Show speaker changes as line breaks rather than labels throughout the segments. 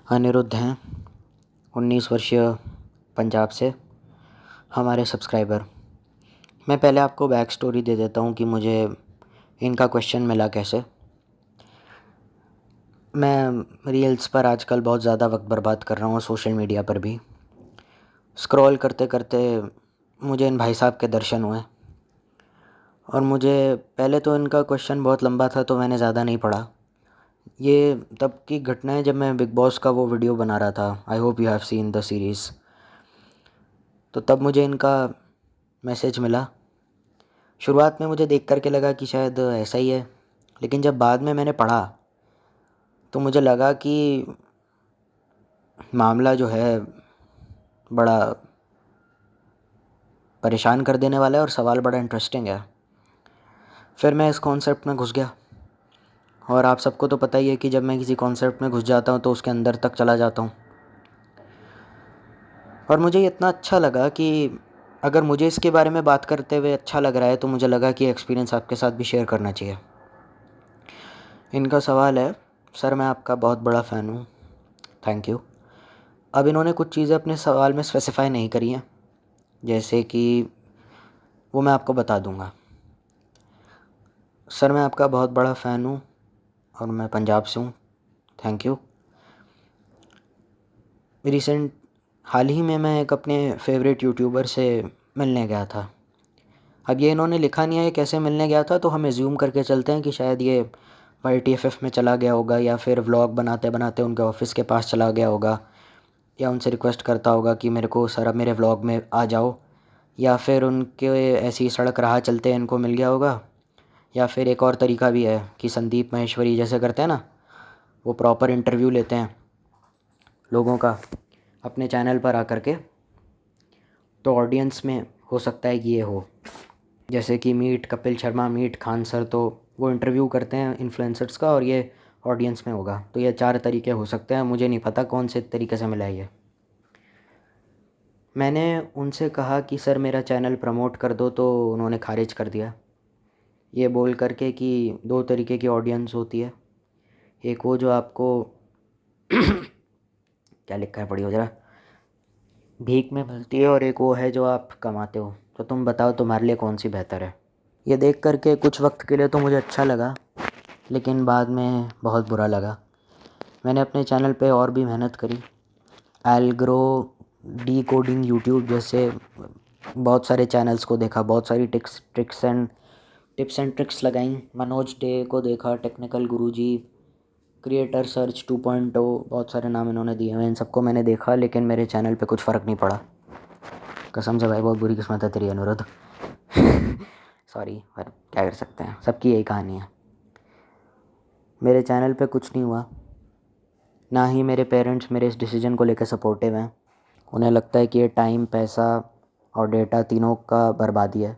अनिरुद्ध हैं, 19 वर्षीय, पंजाब से, हमारे सब्सक्राइबर। मैं पहले आपको बैक स्टोरी दे देता हूँ कि मुझे इनका क्वेश्चन मिला कैसे। मैं रील्स पर आजकल बहुत ज़्यादा वक्त बर्बाद कर रहा हूँ, सोशल मीडिया पर भी स्क्रॉल करते करते मुझे इन भाई साहब के दर्शन हुए। और मुझे पहले तो इनका क्वेश्चन बहुत लंबा था तो मैंने ज़्यादा नहीं पढ़ा। ये तब की घटना है जब मैं बिग बॉस का वो वीडियो बना रहा था, I hope you have seen the series. तो तब मुझे इनका मैसेज मिला। शुरुआत में मुझे देख करके लगा कि शायद ऐसा ही है, लेकिन जब बाद में मैंने पढ़ा तो मुझे लगा कि मामला जो है बड़ा परेशान कर देने वाला है और सवाल बड़ा इंटरेस्टिंग है। फिर मैं इस कॉन्सेप्ट में घुस गया, और आप सबको तो पता ही है कि जब मैं किसी कॉन्सेप्ट में घुस जाता हूँ तो उसके अंदर तक चला जाता हूँ। और मुझे ये इतना अच्छा लगा कि अगर मुझे इसके बारे में बात करते हुए अच्छा लग रहा है तो मुझे लगा कि एक्सपीरियंस आपके साथ भी शेयर करना चाहिए। इनका सवाल है, सर मैं आपका बहुत बड़ा फ़ैन हूँ, थैंक यू। अब इन्होंने कुछ चीज़ें अपने सवाल में स्पेसिफाई नहीं करी हैं, जैसे कि वो मैं आपको बता दूंगा। सर मैं आपका बहुत बड़ा फ़ैन हूँ और मैं पंजाब से हूँ, थैंक यू। हाल ही में मैं एक अपने फेवरेट यूट्यूबर से मिलने गया था। अब ये इन्होंने लिखा नहीं है कैसे मिलने गया था, तो हम एज्यूम करके चलते हैं कि शायद ये YTFF में चला गया होगा, या फिर व्लॉग बनाते बनाते उनके ऑफिस के पास चला गया होगा, या उनसे रिक्वेस्ट करता होगा कि मेरे को सर अब मेरे व्लॉग में आ जाओ, या फिर उनके ऐसी सड़क राह चलते इनको मिल गया होगा। या फिर एक और तरीका भी है कि संदीप माहेश्वरी जैसे करते हैं ना, वो प्रॉपर इंटरव्यू लेते हैं लोगों का अपने चैनल पर आकर के, तो ऑडियंस में हो सकता है कि ये हो, जैसे कि meet Kapil Sharma, meet Khan sir, तो वो इंटरव्यू करते हैं इन्फ्लुएंसर्स का और ये ऑडियंस में होगा। तो ये 4 तरीके हो सकते हैं, मुझे नहीं पता कौन से तरीके से मिला है ये। मैंने उनसे कहा कि सर मेरा चैनल प्रमोट कर दो, तो उन्होंने खारिज कर दिया, ये बोल करके कि 2 तरीके की ऑडियंस होती है, एक वो जो आपको क्या लिखा है पढ़ियो ज़रा, भीख में मिलती है, और एक वो है जो आप कमाते हो। तो तुम बताओ तुम्हारे लिए कौन सी बेहतर है। ये देख करके कुछ वक्त के लिए तो मुझे अच्छा लगा, लेकिन बाद में बहुत बुरा लगा। मैंने अपने चैनल पे और भी मेहनत करी, एल्ग्रो, डी कोडिंग यूट्यूब जैसे बहुत सारे चैनल्स को देखा, बहुत सारी टिप्स एंड ट्रिक्स लगाई। मनोज डे को देखा, टेक्निकल गुरुजी, क्रिएटर सर्च 2.0, बहुत सारे नाम इन्होंने दिए हुए, इन सबको मैंने देखा, लेकिन मेरे चैनल पे कुछ फ़र्क नहीं पड़ा। कसम से भाई बहुत बुरी किस्मत है तेरी अनुरुद्ध। सॉरी, पर क्या कर सकते हैं, सबकी यही कहानी है। मेरे चैनल पे कुछ नहीं हुआ, ना ही मेरे पेरेंट्स मेरे इस डिसीजन को लेकर सपोर्टिव हैं। उन्हें लगता है कि ये टाइम, पैसा और डेटा तीनों का बर्बादी है।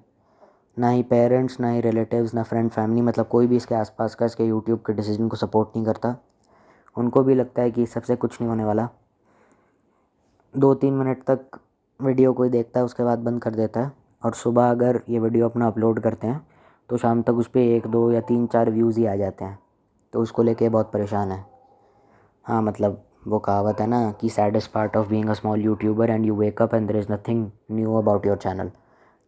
ना ही पेरेंट्स, ना ही रिलेटिव्स, ना फ्रेंड फैमिली, मतलब कोई भी इसके आसपास का इसके यूट्यूब के डिसीजन को सपोर्ट नहीं करता। उनको भी लगता है कि इस सबसे कुछ नहीं होने वाला। 2-3 मिनट तक वीडियो कोई देखता है, उसके बाद बंद कर देता है, और सुबह अगर ये वीडियो अपना अपलोड करते हैं तो शाम तक उस पर 1, 2 या 3, 4 व्यूज़ ही आ जाते हैं। तो उसको लेके बहुत परेशान है। हाँ, मतलब वो कहावत है ना कि saddest part of being a small YouTuber and you wake up and there is nothing new about your channel.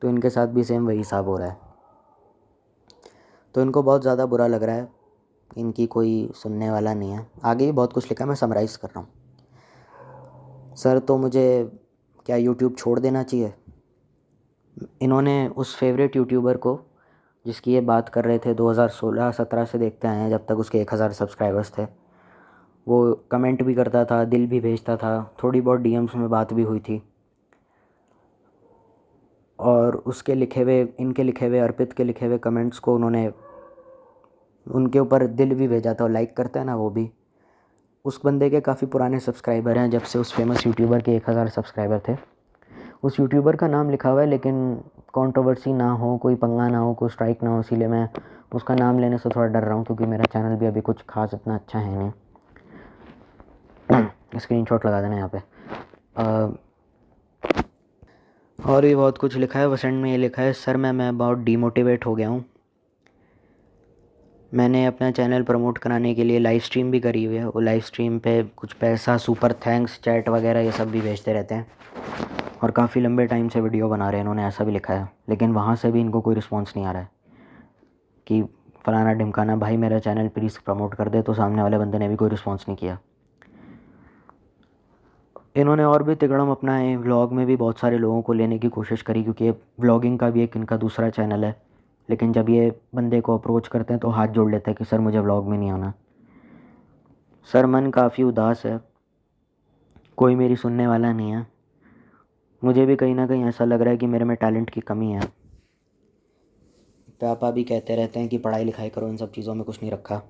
तो इनके साथ भी सेम वही हिसाब हो रहा है। तो इनको बहुत ज़्यादा बुरा लग रहा है, इनकी कोई सुनने वाला नहीं है। आगे भी बहुत कुछ लिखा है, मैं समराइज़ कर रहा हूँ। सर तो मुझे क्या यूट्यूब छोड़ देना चाहिए? इन्होंने उस फेवरेट यूट्यूबर को, जिसकी ये बात कर रहे थे, 2016-17 से देखते आए हैं, जब तक उसके 1000 सब्सक्राइबर्स थे। वो कमेंट भी करता था, दिल भी भेजता था, थोड़ी बहुत DMs में बात भी हुई थी, और उसके लिखे हुए, इनके लिखे हुए, अर्पित के लिखे हुए कमेंट्स को उन्होंने उनके ऊपर दिल भी भेजा था, और लाइक करता है ना वो भी। उस बंदे के काफ़ी पुराने सब्सक्राइबर हैं, जब से उस फेमस यूट्यूबर के 1000 सब्सक्राइबर थे। उस यूट्यूबर का नाम लिखा हुआ है, लेकिन कंट्रोवर्सी ना हो, कोई पंगा ना हो, कोई स्ट्राइक ना हो, इसीलिए मैं उसका नाम लेने से थोड़ा डर रहा हूँ, क्योंकि मेरा चैनल भी अभी कुछ खास इतना अच्छा है नहीं। स्क्रीनशॉट लगा देना यहाँ पे। और भी बहुत कुछ लिखा है, बस एंड में ये लिखा है, सर मैं बहुत डीमोटिवेट हो गया हूँ। मैंने अपना चैनल प्रमोट कराने के लिए लाइव स्ट्रीम भी करी हुई है। वो लाइव स्ट्रीम पे कुछ पैसा, सुपर थैंक्स, चैट वगैरह ये सब भी भेजते रहते हैं और काफ़ी लंबे टाइम से वीडियो बना रहे हैं इन्होंने, ऐसा भी लिखा है। लेकिन वहाँ से भी इनको कोई रिस्पॉन्स नहीं आ रहा है कि फ़लाना ढिमकाना भाई मेरा चैनल प्लीज़ प्रमोट कर दे, तो सामने वाले बंदे ने भी कोई रिस्पॉन्स नहीं किया। इन्होंने और भी तिकड़म अपनाए, व्लॉग में भी बहुत सारे लोगों को लेने की कोशिश करी, क्योंकि ये व्लॉगिंग का भी एक इनका दूसरा चैनल है। लेकिन जब ये बंदे को अप्रोच करते हैं तो हाथ जोड़ लेते हैं कि सर मुझे व्लॉग में नहीं आना। सर मन काफ़ी उदास है, कोई मेरी सुनने वाला नहीं है। मुझे भी कहीं ना कहीं ऐसा लग रहा है कि मेरे में टैलेंट की कमी है। पापा भी कहते रहते हैं कि पढ़ाई लिखाई करो, इन सब चीज़ों में कुछ नहीं रखा।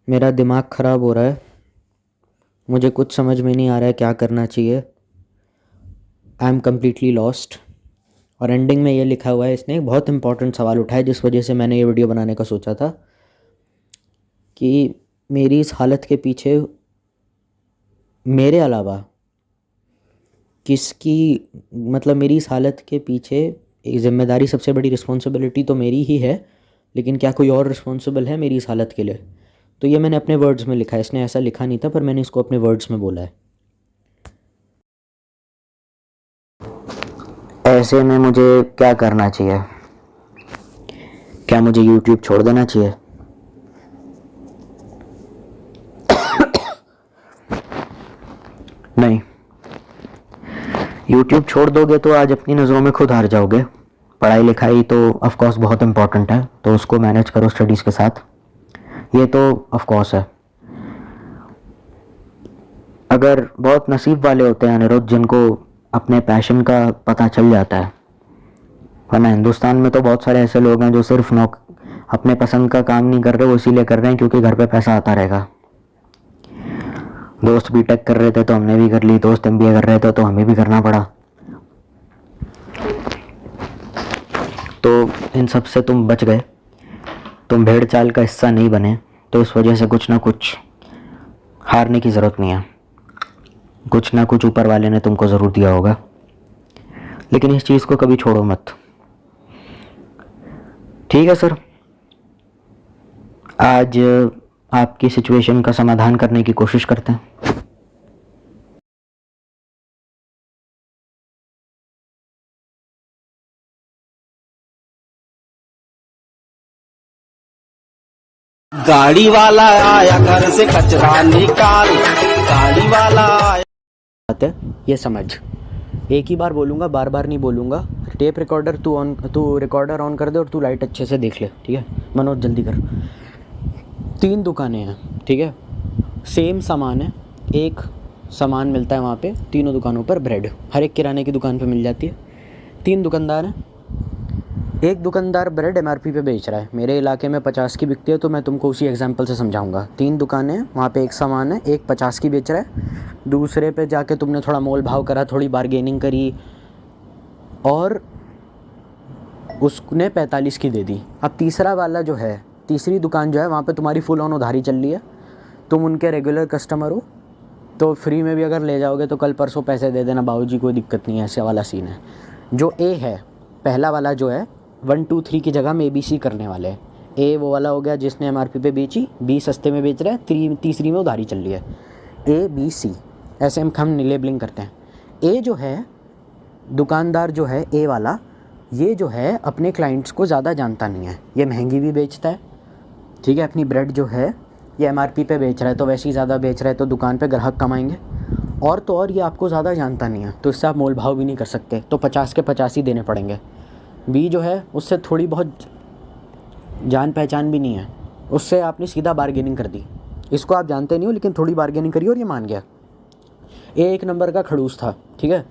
मेरा दिमाग ख़राब हो रहा है, मुझे कुछ समझ में नहीं आ रहा है क्या करना चाहिए। I am completely lost. और एंडिंग में ये लिखा हुआ है, इसने एक बहुत इंपॉर्टेंट सवाल उठाया जिस वजह से मैंने ये वीडियो बनाने का सोचा था, कि मेरी इस हालत के पीछे मेरे अलावा किसकी, मतलब मेरी इस हालत के पीछे एक ज़िम्मेदारी, सबसे बड़ी रिस्पॉन्सिबिलिटी तो मेरी ही है, लेकिन क्या कोई और रिस्पॉन्सिबल है मेरी इस हालत के लिए? तो ये मैंने अपने वर्ड्स में लिखा है, इसने ऐसा लिखा नहीं था पर मैंने इसको अपने वर्ड्स में बोला है। ऐसे में मुझे क्या करना चाहिए? क्या मुझे YouTube छोड़ देना चाहिए? नहीं, YouTube छोड़ दोगे तो आज अपनी नज़रों में खुद हार जाओगे। पढ़ाई लिखाई तो ऑफ कोर्स बहुत इंपॉर्टेंट है, तो उसको मैनेज करो स्टडीज़ के साथ, ये तो ऑफ कोर्स है। अगर बहुत नसीब वाले होते हैं अनिरुद्ध जिनको अपने पैशन का पता चल जाता है, वरना हिंदुस्तान में तो बहुत सारे ऐसे लोग हैं जो सिर्फ अपने पसंद का काम नहीं कर रहे, वो इसीलिए कर रहे हैं क्योंकि घर पे पैसा आता रहेगा। दोस्त बीटेक कर रहे थे तो हमने भी कर ली, दोस्त एमबीए कर रहे थे तो हमें भी करना पड़ा। तो इन सब से तुम बच गए, तुम भेड़ चाल का हिस्सा नहीं बने, तो इस वजह से कुछ ना कुछ हारने की ज़रूरत नहीं है। कुछ ना कुछ ऊपर वाले ने तुमको ज़रूर दिया होगा, लेकिन इस चीज़ को कभी छोड़ो मत। ठीक है सर, आज आपकी सिचुएशन का समाधान करने की कोशिश करते हैं।
गाड़ी वाला आया घर से कचरा निकाल, गाड़ी वाला आया।
बात है ये समझ, एक ही बार बोलूँगा, बार बार नहीं बोलूँगा। टेप रिकॉर्डर तू रिकॉर्डर ऑन कर दे और तू लाइट अच्छे से देख ले, ठीक है मनोज, जल्दी कर। 3 दुकानें हैं, ठीक है, सेम सामान है, एक सामान मिलता है वहाँ पे, तीनों दुकानों पर ब्रेड हर एक किराने की दुकान पे मिल जाती है। 3 दुकानदार हैं, एक दुकानदार ब्रेड एमआरपी पे बेच रहा है। मेरे इलाके में 50 की बिकती है, तो मैं तुमको उसी एग्जांपल से समझाऊंगा। 3 दुकानें हैं, वहाँ पे एक सामान है, एक 50 की बेच रहा है, दूसरे पे जाके तुमने थोड़ा मोल भाव करा, थोड़ी बारगेनिंग करी और उसने 45 की दे दी। अब तीसरा वाला जो है, तीसरी दुकान जो है, वहाँ पे तुम्हारी फुल ऑन उधारी चल रही है, तुम उनके रेगुलर कस्टमर हो, तो फ्री में भी अगर ले जाओगे तो कल परसों पैसे दे देना बाबूजी, कोई दिक्कत नहीं है, ऐसे वाला सीन है। जो ए है, पहला वाला जो है, 1 2 3 की जगह में ABC करने वाले हैं। ए वो वाला हो गया जिसने एमआरपी पे बेची, बी सस्ते में बेच रहा है, तीसरी में उधारी चल रही है। ABC ऐसे हम लेबलिंग करते हैं। ए जो है दुकानदार जो है, ए वाला, ये जो है अपने क्लाइंट्स को ज़्यादा जानता नहीं है, ये महंगी भी बेचता है, ठीक है। अपनी ब्रेड जो है ये एमआरपी पे बेच रहा है, तो वैसे ही ज़्यादा बेच रहा है, तो दुकान पे ग्राहक कमाएंगे। और तो और ये आपको ज़्यादा जानता नहीं है, तो इससे आप मोल भाव भी नहीं कर सकते, तो 50 के 50 ही देने पड़ेंगे। बी जो है उससे थोड़ी बहुत जान पहचान भी नहीं है, उससे आपने सीधा बारगेनिंग कर दी। इसको आप जानते नहीं हो, लेकिन थोड़ी बारगेनिंग करी और ये मान गया। ए 1 नंबर का खड़ूस था, ठीक है,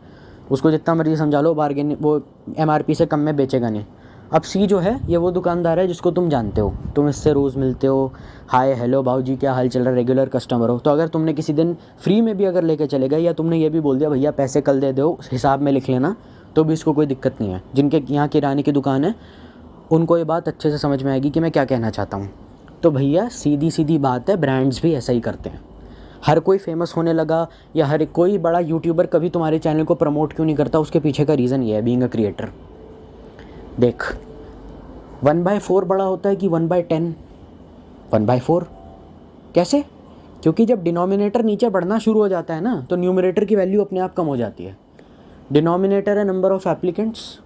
उसको जितना मर्जी समझा लो, बारगेनिंग वो एमआरपी से कम में बेचेगा नहीं। अब सी जो है, ये वो दुकानदार है जिसको तुम जानते हो, तुम इससे रोज़ मिलते हो, हाय हेलो भाऊजी क्या हाल चल रहा है, रेगुलर कस्टमर हो। तो अगर तुमने किसी दिन फ्री में भी अगर लेके चले गए, या तुमने ये भी बोल दिया भैया पैसे कल दे दो, हिसाब में लिख लेना, तो भी इसको कोई दिक्कत नहीं है। जिनके यहाँ किराने की दुकान है उनको ये बात अच्छे से समझ में आएगी कि मैं क्या कहना चाहता हूँ। तो भैया सीधी सीधी बात है, ब्रांड्स भी ऐसा ही करते हैं। हर कोई फेमस होने लगा, या हर कोई बड़ा यूट्यूबर कभी तुम्हारे चैनल को प्रमोट क्यों नहीं करता, उसके पीछे का रीज़न ये है, बीइंग अ क्रिएटर। देख, 1/4 बड़ा होता है कि 1/10? 1/4। कैसे? क्योंकि जब डिनोमिनेटर नीचे बढ़ना शुरू हो जाता है ना, तो न्यूमरेटर की वैल्यू अपने आप कम हो जाती है। डिनोमिनेटर है नंबर ऑफ़ एप्लीकेंट्स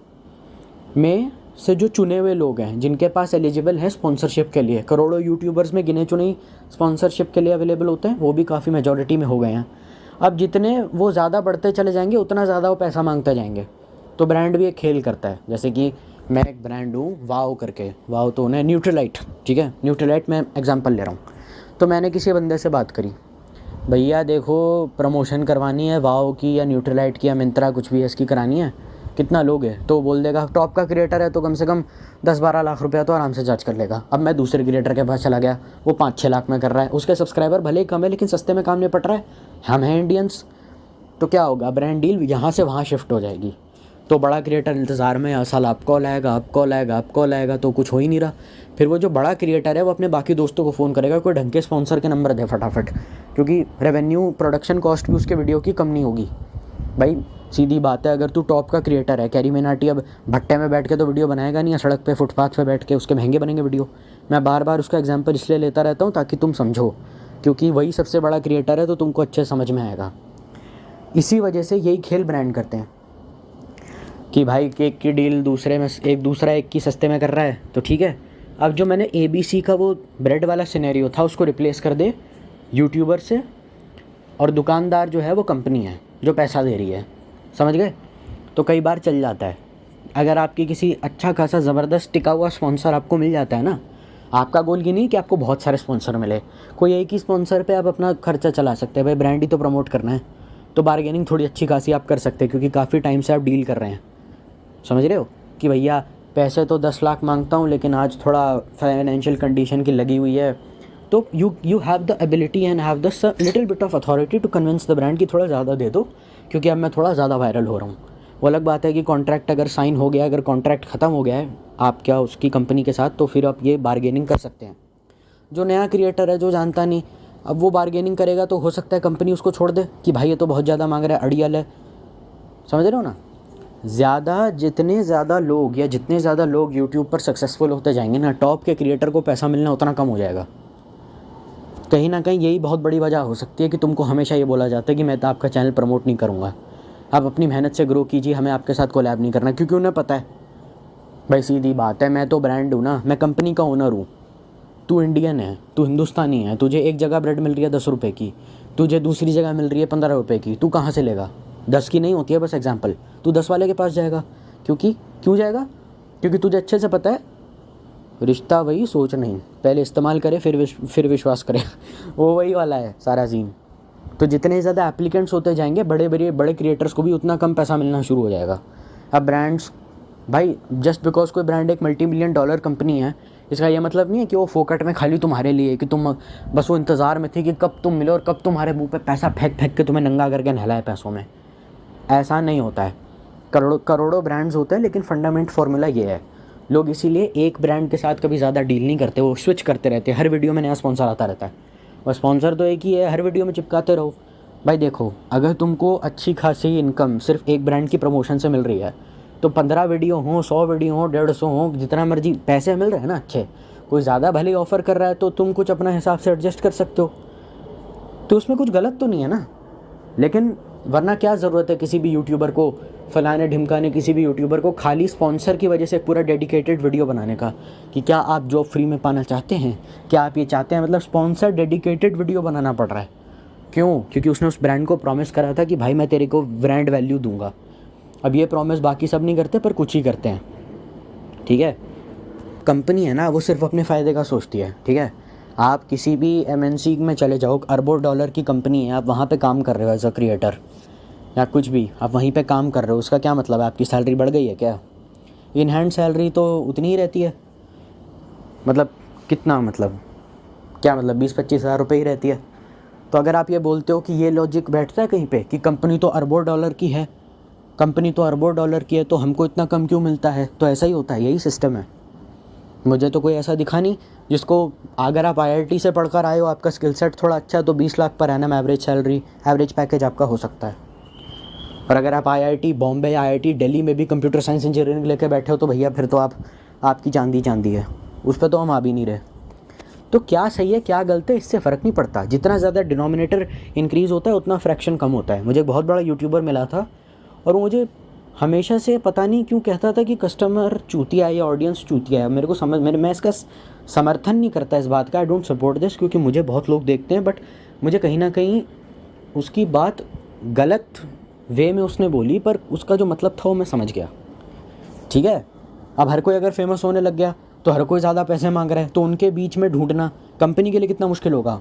में से जो चुने हुए लोग हैं जिनके पास एलिजिबल है स्पॉन्सरशिप के लिए। करोड़ों यूट्यूबर्स में गिने चुने स्पॉन्सरशिप के लिए अवेलेबल होते हैं, वो भी काफ़ी मेजॉरिटी में हो गए हैं। अब जितने वो ज़्यादा बढ़ते चले जाएंगे उतना ज़्यादा वो पैसा मांगते जाएंगे। तो ब्रांड भी एक खेल करता है। जैसे कि मैं एक ब्रांड हूँ वाओ करके, वाओ तो उन्हें न्यूट्रीलाइट, ठीक है, न्यूट्रीलाइट मैं एग्जांपल ले रहा हूँ। तो मैंने किसी बंदे से बात करी, भैया देखो प्रमोशन करवानी है वाओ की या न्यूट्रीलाइट की या मिंत्रा कुछ भी है इसकी करानी है, कितना लोगे? तो बोल देगा टॉप का क्रिएटर है तो कम से कम 10-12 लाख रुपया तो आराम से चार्ज कर लेगा। अब मैं दूसरे क्रिएटर के पास चला गया, वो 5-6 लाख में कर रहा है, उसके सब्सक्राइबर भले ही कम है लेकिन सस्ते में काम निपट रहा है। हम हैं इंडियंस, तो क्या होगा, ब्रांड डील यहाँ से वहाँ शिफ्ट हो जाएगी। तो बड़ा क्रिएटर इंतज़ार में, हर साल आप कॉल आएगा, आप कॉल आएगा, आप कॉल आएगा, तो कुछ हो ही नहीं रहा। फिर वो जो बड़ा क्रिएटर है वो अपने बाकी दोस्तों को फ़ोन करेगा, कोई ढंग के स्पॉन्सर के नंबर दे फटाफट, क्योंकि रेवेन्यू प्रोडक्शन कॉस्ट भी उसके वीडियो की कम नहीं होगी। भाई सीधी बात है, अगर तू टॉप का क्रिएटर है, कैरी मिनाटी अब भट्टे में बैठ के तो वीडियो बनाएगा नहीं, या सड़क पे फुटपाथ पे बैठ के, उसके महंगे बनेंगे वीडियो। मैं बार बार उसका एग्जांपल इसलिए लेता रहता हूँ ताकि तुम समझो, क्योंकि वही सबसे बड़ा क्रिएटर है तो तुमको अच्छे समझ में आएगा। इसी वजह से यही खेल ब्रांड करते हैं कि भाई केक की डील दूसरे में दूसरा एक की सस्ते में कर रहा है तो ठीक है। अब जो मैंने ABC का वो ब्रेड वाला सिनेरियो था उसको रिप्लेस कर दे यूट्यूबर से, और दुकानदार जो है वो कंपनी है जो पैसा दे रही है, समझ गए? तो कई बार चल जाता है। अगर आपकी किसी अच्छा खासा ज़बरदस्त टिका हुआ स्पॉन्सर आपको मिल जाता है ना, आपका गोल ये नहीं कि आपको बहुत सारे स्पॉन्सर मिले, कोई एक ही स्पॉन्सर पे आप अपना खर्चा चला सकते हैं। भाई ब्रांड ही तो प्रमोट करना है, तो बार्गेनिंग थोड़ी अच्छी खासी आप कर सकते हैं, क्योंकि काफ़ी टाइम से आप डील कर रहे हैं। समझ रहे हो कि भैया पैसे तो 10 लाख मांगता हूँ लेकिन आज थोड़ा फाइनेंशियल कंडीशन की लगी हुई है, तो you have the ability and have the little bit of authority to convince the brand कि थोड़ा ज़्यादा दे दो, क्योंकि अब मैं थोड़ा ज़्यादा वायरल हो रहा हूँ। वो अलग बात है कि कॉन्ट्रैक्ट अगर साइन हो गया, अगर कॉन्ट्रैक्ट ख़त्म हो गया है आप क्या उसकी कंपनी के साथ, तो फिर आप ये बार्गेनिंग कर सकते हैं। जो नया क्रिएटर है जो जानता नहीं, अब वो बार्गेनिंग करेगा तो हो सकता है कंपनी उसको छोड़ दे कि भाई ये तो बहुत ज़्यादा मांग रहा है, अड़ियल है। समझ रहे हो ना? जितने ज़्यादा लोग या जितने ज़्यादा लोग यूट्यूब पर सक्सेसफुल होते जाएंगे ना, टॉप के क्रिएटर को पैसा मिलना उतना कम हो जाएगा। कहीं ना कहीं यही बहुत बड़ी वजह हो सकती है कि तुमको हमेशा ये बोला जाता है कि मैं तो आपका चैनल प्रमोट नहीं करूँगा, आप अपनी मेहनत से ग्रो कीजिए, हमें आपके साथ कोलैब नहीं करना, क्योंकि उन्हें पता है भाई सीधी बात है, मैं तो ब्रांड हूँ ना, मैं कंपनी का ओनर हूँ। तू इंडियन है, तू हिंदुस्तानी है, तुझे एक जगह ब्रेड मिल रही है 10 रुपये की, तुझे दूसरी जगह मिल रही है 15 रुपये की, तू कहाँ से लेगा? 10 की नहीं होती है, बस एग्जाम्पल, तू 10 वाले के पास जाएगा। क्यों जाएगा? क्योंकि तुझे अच्छे से पता है रिश्ता वही सोच नहीं, पहले इस्तेमाल करे फिर विश्वास करे वो वही वाला है सारा सीन। तो जितने ज़्यादा एप्लीकेंट्स होते जाएंगे बड़े क्रिएटर्स को भी उतना कम पैसा मिलना शुरू हो जाएगा। अब ब्रांड्स, भाई जस्ट बिकॉज कोई ब्रांड एक $multi-million कंपनी है, इसका ये मतलब नहीं है कि वो फोकट में खाली तुम्हारे लिए, कि तुम बस वो इंतज़ार में थी कि कब तुम मिलो और कब तुम्हारे मुंह पे पैसा फेंक के तुम्हें नंगा करके नहलाए पैसों में। ऐसा नहीं होता है। करोड़ों ब्रांड्स होते हैं, लेकिन फंडामेंट फार्मूला ये है, लोग इसीलिए एक ब्रांड के साथ कभी ज़्यादा डील नहीं करते, वो स्विच करते रहते हैं। हर वीडियो में नया स्पॉन्सर आता रहता है, और स्पॉन्सर तो एक ही है, हर वीडियो में चिपकाते रहो। भाई देखो, अगर तुमको अच्छी खासी इनकम सिर्फ एक ब्रांड की प्रमोशन से मिल रही है, तो 15 वीडियो हों, 100 वीडियो हों, 150 हों, जितना मर्जी पैसे मिल रहे हैं ना अच्छे, कोई ज़्यादा भले ऑफ़र कर रहा है तो तुम कुछ अपना हिसाब से एडजस्ट कर सकते हो, तो उसमें कुछ गलत तो नहीं है ना। लेकिन वरना क्या ज़रूरत है किसी भी यूट्यूबर को, फलाने ढिमकाने किसी भी यूट्यूबर को खाली स्पॉन्सर की वजह से पूरा डेडिकेटेड वीडियो बनाने का, कि क्या आप जॉब फ्री में पाना चाहते हैं, क्या आप ये चाहते हैं, मतलब स्पॉन्सर डेडिकेटेड वीडियो बनाना पड़ रहा है। क्यों? क्योंकि उसने उस ब्रांड को प्रॉमिस करा था कि भाई मैं तेरे को ब्रांड वैल्यू दूंगा। अब ये प्रॉमिस बाकी सब नहीं करते, पर कुछ ही करते हैं, ठीक है। कंपनी है ना, वो सिर्फ अपने फ़ायदे का सोचती है, ठीक है। आप किसी भी MNC में चले जाओ, अरबों डॉलर की कंपनी है, आप वहाँ पे काम कर रहे हो एज अ क्रिएटर या कुछ भी, आप वहीं पे काम कर रहे हो, उसका क्या मतलब है? आपकी सैलरी बढ़ गई है क्या? इन हैंड सैलरी तो उतनी ही रहती है, मतलब कितना, मतलब क्या, मतलब 20-25 हज़ार रुपये ही रहती है। तो अगर आप ये बोलते हो कि ये लॉजिक बैठता है कहीं पे कि कंपनी तो अरबों डॉलर की है, तो हमको इतना कम क्यों मिलता है? तो ऐसा ही होता है, यही सिस्टम है। मुझे तो कोई ऐसा दिखा नहीं जिसको, अगर आप IIT से पढ़कर आए हो, आपका स्किल सेट थोड़ा अच्छा है, तो 20 lakh per annum average salary, average package आपका हो सकता है। और अगर आप IIT बॉम्बे या IIT दिल्ली में भी कंप्यूटर साइंस इंजीनियरिंग लेके बैठे हो, तो भैया फिर तो आप आपकी चांदी चांदी है, उस पर तो हम आ भी नहीं रहे। तो क्या सही है क्या गलत है इससे फ़र्क नहीं पड़ता, जितना ज़्यादा डिनोमिनेटर इंक्रीज़ होता है उतना फ्रैक्शन कम होता है। मुझे एक बहुत बड़ा यूट्यूबर मिला था और वो मुझे हमेशा से पता नहीं क्यों कहता था कि कस्टमर चूतिया है या ऑडियंस चूतिया है। मेरे को समझ मैं इसका समर्थन नहीं करता इस बात का, आई डोंट सपोर्ट दिस, क्योंकि मुझे बहुत लोग देखते हैं, बट मुझे कहीं ना कहीं उसकी बात गलत वे में उसने बोली, पर उसका जो मतलब था वो मैं समझ गया। ठीक है, अब हर कोई अगर फेमस होने लग गया तो हर कोई ज़्यादा पैसे मांग रहा है, तो उनके बीच में ढूंढना कंपनी के लिए कितना मुश्किल होगा।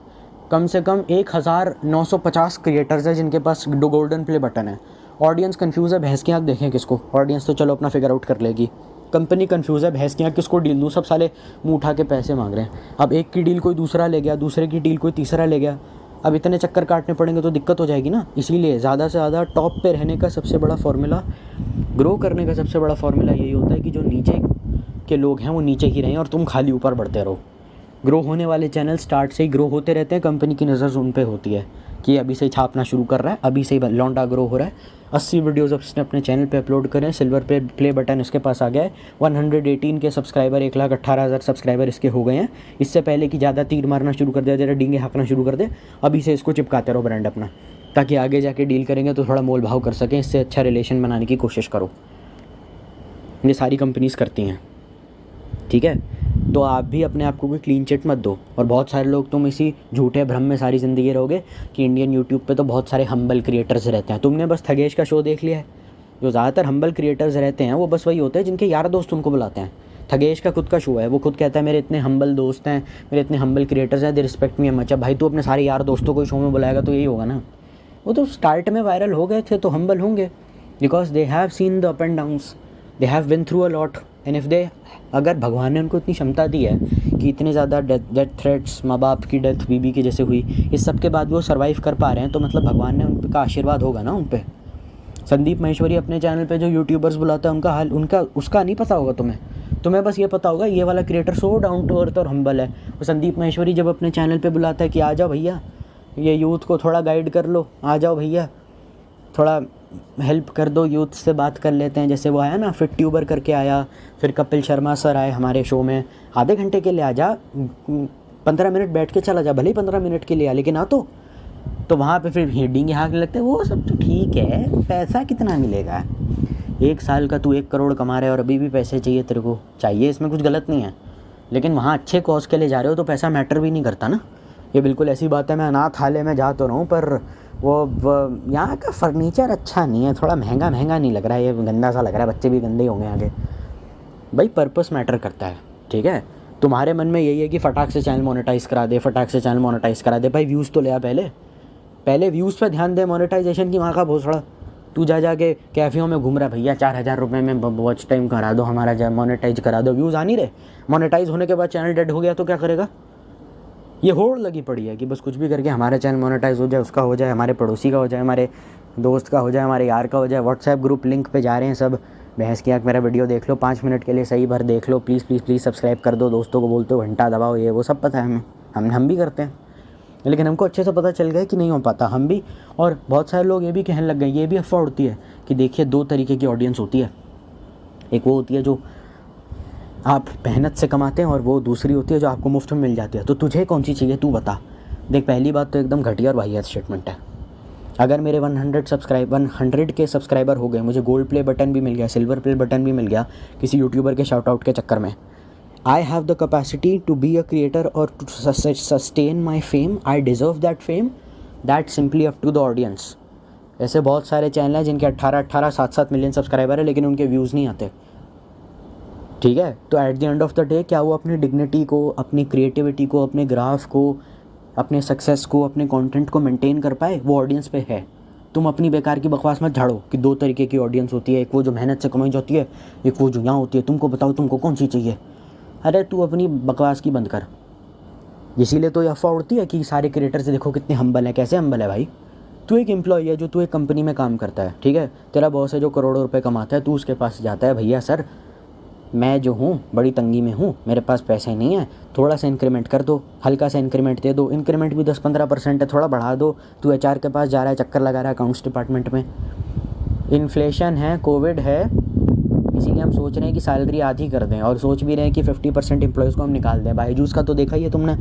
कम से कम 1950 क्रिएटर्स हैं जिनके पास गोल्डन प्ले बटन है। ऑडियंस कंफ्यूज है, भैंस की आँख देखें किसको, ऑडियंस तो चलो अपना फिगर आउट कर लेगी, कंपनी कंफ्यूज है, भैंस की आँख किसको डील दूँ, सब साले मुँह उठा के पैसे मांग रहे हैं। अब एक की डील कोई दूसरा ले गया, दूसरे की डील कोई तीसरा ले गया, अब इतने चक्कर काटने पड़ेंगे तो दिक्कत हो जाएगी ना। इसीलिए ज़्यादा से ज़्यादा टॉप पे रहने का सबसे बड़ा फार्मूला, ग्रो करने का सबसे बड़ा फार्मूला यही होता है कि जो नीचे के लोग हैं वो नीचे ही रहें और तुम खाली ऊपर बढ़ते रहो। ग्रो होने वाले चैनल स्टार्ट से ही ग्रो होते रहते हैं, कंपनी की नज़र उन पे होती है कि अभी से ही छापना शुरू कर रहा है, अभी से ही लौंडा ग्रो हो रहा है। 80 वीडियोज़ उसने अपने चैनल पे अपलोड करें, सिल्वर पे प्ले बटन इसके पास आ गया है, 118 के सब्सक्राइबर, 1,18,000 सब्सक्राइबर इसके हो गए हैं। इससे पहले कि ज़्यादा तीर मारना शुरू कर दे, ज़रा डींगे हाँकना शुरू कर दे, अभी से इसको चिपकाते रहो ब्रांड अपना, ताकि आगे जाके डील करेंगे तो थोड़ा मोल भाव कर सकें, इससे अच्छा रिलेशन बनाने की कोशिश करो। ये सारी कंपनीज़ करती हैं, ठीक है। तो आप भी अपने आप को कोई क्लीन चिट मत दो। और बहुत सारे लोग तुम इसी झूठे भ्रम में सारी ज़िंदगी रहोगे कि इंडियन यूट्यूब पे तो बहुत सारे हम्बल क्रिएटर्स रहते हैं। तुमने बस थगेश का शो देख लिया है। जो ज़्यादातर हम्बल क्रिएटर्स रहते हैं वो बस वही होते हैं जिनके यार दोस्त उनको बुलाते हैं। थगेश का खुद का शो है, वो खुद कहता है मेरे इतने हम्बल दोस्त हैं, मेरे इतने हम्बल क्रिएटर्स हैं, दे रिस्पेक्ट मी मच। भाई तू अपने सारे यार दोस्तों को शो में बुलाएगा तो यही होगा ना। वो तो स्टार्ट में वायरल हो गए थे तो हम्बल होंगे, because they have seen the up and downs, they have been through a lot. And if they, अगर भगवान ने उनको इतनी क्षमता दी है कि इतने ज़्यादा डेथ थ्रेट्स, माँ बाप की डेथ बीबी की जैसे हुई, इस सब के बाद वो सर्वाइव कर पा रहे हैं, तो मतलब भगवान ने उनका आशीर्वाद होगा ना उन पर। संदीप महेश्वरी अपने चैनल पे जो यूट्यूबर्स बुलाता है उनका हाल, उनका उसका नहीं पता होगा तुम्हें बस ये पता होगा ये वाला creator so down to earth और हम्बल है। और संदीप महेश्वरी जब अपने चैनल पे बुलाता है कि आ जाओ भैया, ये यूथ को थोड़ा गाइड कर लो, आ जाओ भैया थोड़ा हेल्प कर दो, यूथ से बात कर लेते हैं। जैसे वो आया ना फिट ट्यूबर करके आया, फिर कपिल शर्मा सर आए हमारे शो में, आधे घंटे के लिए आ जा, 15 मिनट बैठ के चला जा, भले ही 15 मिनट के लिए आ, लेकिन आ तो वहाँ पे फिर हेडिंग यहाँ के लगते हैं। वो सब तो ठीक है, पैसा कितना मिलेगा, 1 साल का तू 1 करोड़ कमा रहे और अभी भी पैसे चाहिए तेरे को, चाहिए, इसमें कुछ गलत नहीं है। लेकिन वहाँ अच्छे कॉज के लिए जा रहे हो तो पैसा मैटर भी नहीं करता ना। ये बिल्कुल ऐसी बात है, मैं अनाथालय में जा तो रहा हूँ पर वो यहाँ का फर्नीचर अच्छा नहीं है, थोड़ा महंगा नहीं लग रहा है, ये गंदा सा लग रहा है, बच्चे भी गंदे होंगे आगे। भाई पर्पस मैटर करता है, ठीक है। तुम्हारे मन में यही है कि फटाक से चैनल मोनेटाइज़ करा दे, फटाक से चैनल मोनेटाइज़ करा दे। भाई व्यूज़ तो ले आ, पहले व्यूज़ पे ध्यान दे, मोनेटाइजेशन की माँ का भोसड़ा। तू जा के कैफ़ियों में घूम रहा है, भैया 4,000 रुपये में वॉच टाइम करा दो हमारा, मोनेटाइज करा दो, व्यूज़ आ नहीं रहे। मोनेटाइज होने के बाद चैनल डेड हो गया तो क्या करेगा। ये होड़ लगी पड़ी है कि बस कुछ भी करके हमारा चैनल मोनेटाइज हो जाए, उसका हो जाए, हमारे पड़ोसी का हो जाए, हमारे दोस्त का हो जाए, हमारे यार का हो जाए। व्हाट्सएप ग्रुप लिंक पे जा रहे हैं सब, भैंस की आँख मेरा वीडियो देख लो, 5 मिनट के लिए सही भर देख लो, प्लीज़ सब्सक्राइब कर दो, दोस्तों को बोलते हो घंटा दबाओ, ये वो सब पता है हमें, हम भी करते हैं। लेकिन हमको अच्छे से पता चल गया कि नहीं हो पाता, हम भी। और बहुत सारे लोग ये भी कहने लग गए, ये भी अफवाह उड़ती है कि देखिए 2 तरीके की ऑडियंस होती है, एक वो होती है जो आप मेहनत से कमाते हैं और वो दूसरी होती है जो आपको मुफ्त में मिल जाती है। तो तुझे कौन सी चाहिए तू बता। देख पहली बात तो एकदम घटिया और वाहियात स्टेटमेंट है। अगर मेरे 100 के सब्सक्राइबर हो गए, मुझे गोल्ड प्ले बटन भी मिल गया, सिल्वर प्ले बटन भी मिल गया किसी यूट्यूबर के शाउट आउट के चक्कर में, I have the capacity to be a creator or to sustain my fame, I deserve that fame, that's simply up to the audience। ऐसे बहुत सारे चैनल हैं जिनके 18 7 मिलियन सब्सक्राइबर है लेकिन उनके व्यूज़ नहीं आते, ठीक है। तो at the end of the day क्या वो अपनी डिग्निटी को, अपनी क्रिएटिविटी को, अपने ग्राफ को, अपने सक्सेस को, अपने कंटेंट को मेंटेन कर पाए, वो ऑडियंस पे है। तुम अपनी बेकार की बकवास मत झाड़ो कि 2 तरीके की ऑडियंस होती है, एक वो जो मेहनत से कमाई जाती है, एक वो जो यहाँ होती है। तुमको बताओ तुमको कौन सी चाहिए। अरे तू अपनी बकवास की बंद कर। इसीलिए तो ये अफवाह उड़ती है कि सारे क्रिएटर्स देखो कितने हम्बल हैं। कैसे हम्बल है भाई, तू एक एम्प्लॉय है जो तू एक कंपनी में काम करता है, ठीक है। तेरा बॉस है जो करोड़ों रुपए कमाता है, तू उसके पास जाता है, भैया सर मैं जो हूँ बड़ी तंगी में हूँ, मेरे पास पैसे नहीं है, थोड़ा सा इंक्रीमेंट कर दो, हल्का सा इंक्रीमेंट दे दो। इंक्रीमेंट भी 10-15% है, थोड़ा बढ़ा दो। तू HR के पास जा रहा है, चक्कर लगा रहा है अकाउंट्स डिपार्टमेंट में, इन्फ्लेशन है, कोविड है, इसीलिए हम सोच रहे हैं कि सैलरी आधी कर दें, और सोच भी रहे हैं कि 50% एम्प्लॉयज़ को हम निकाल दें। बायजूस का तो देखा ही है तुमने।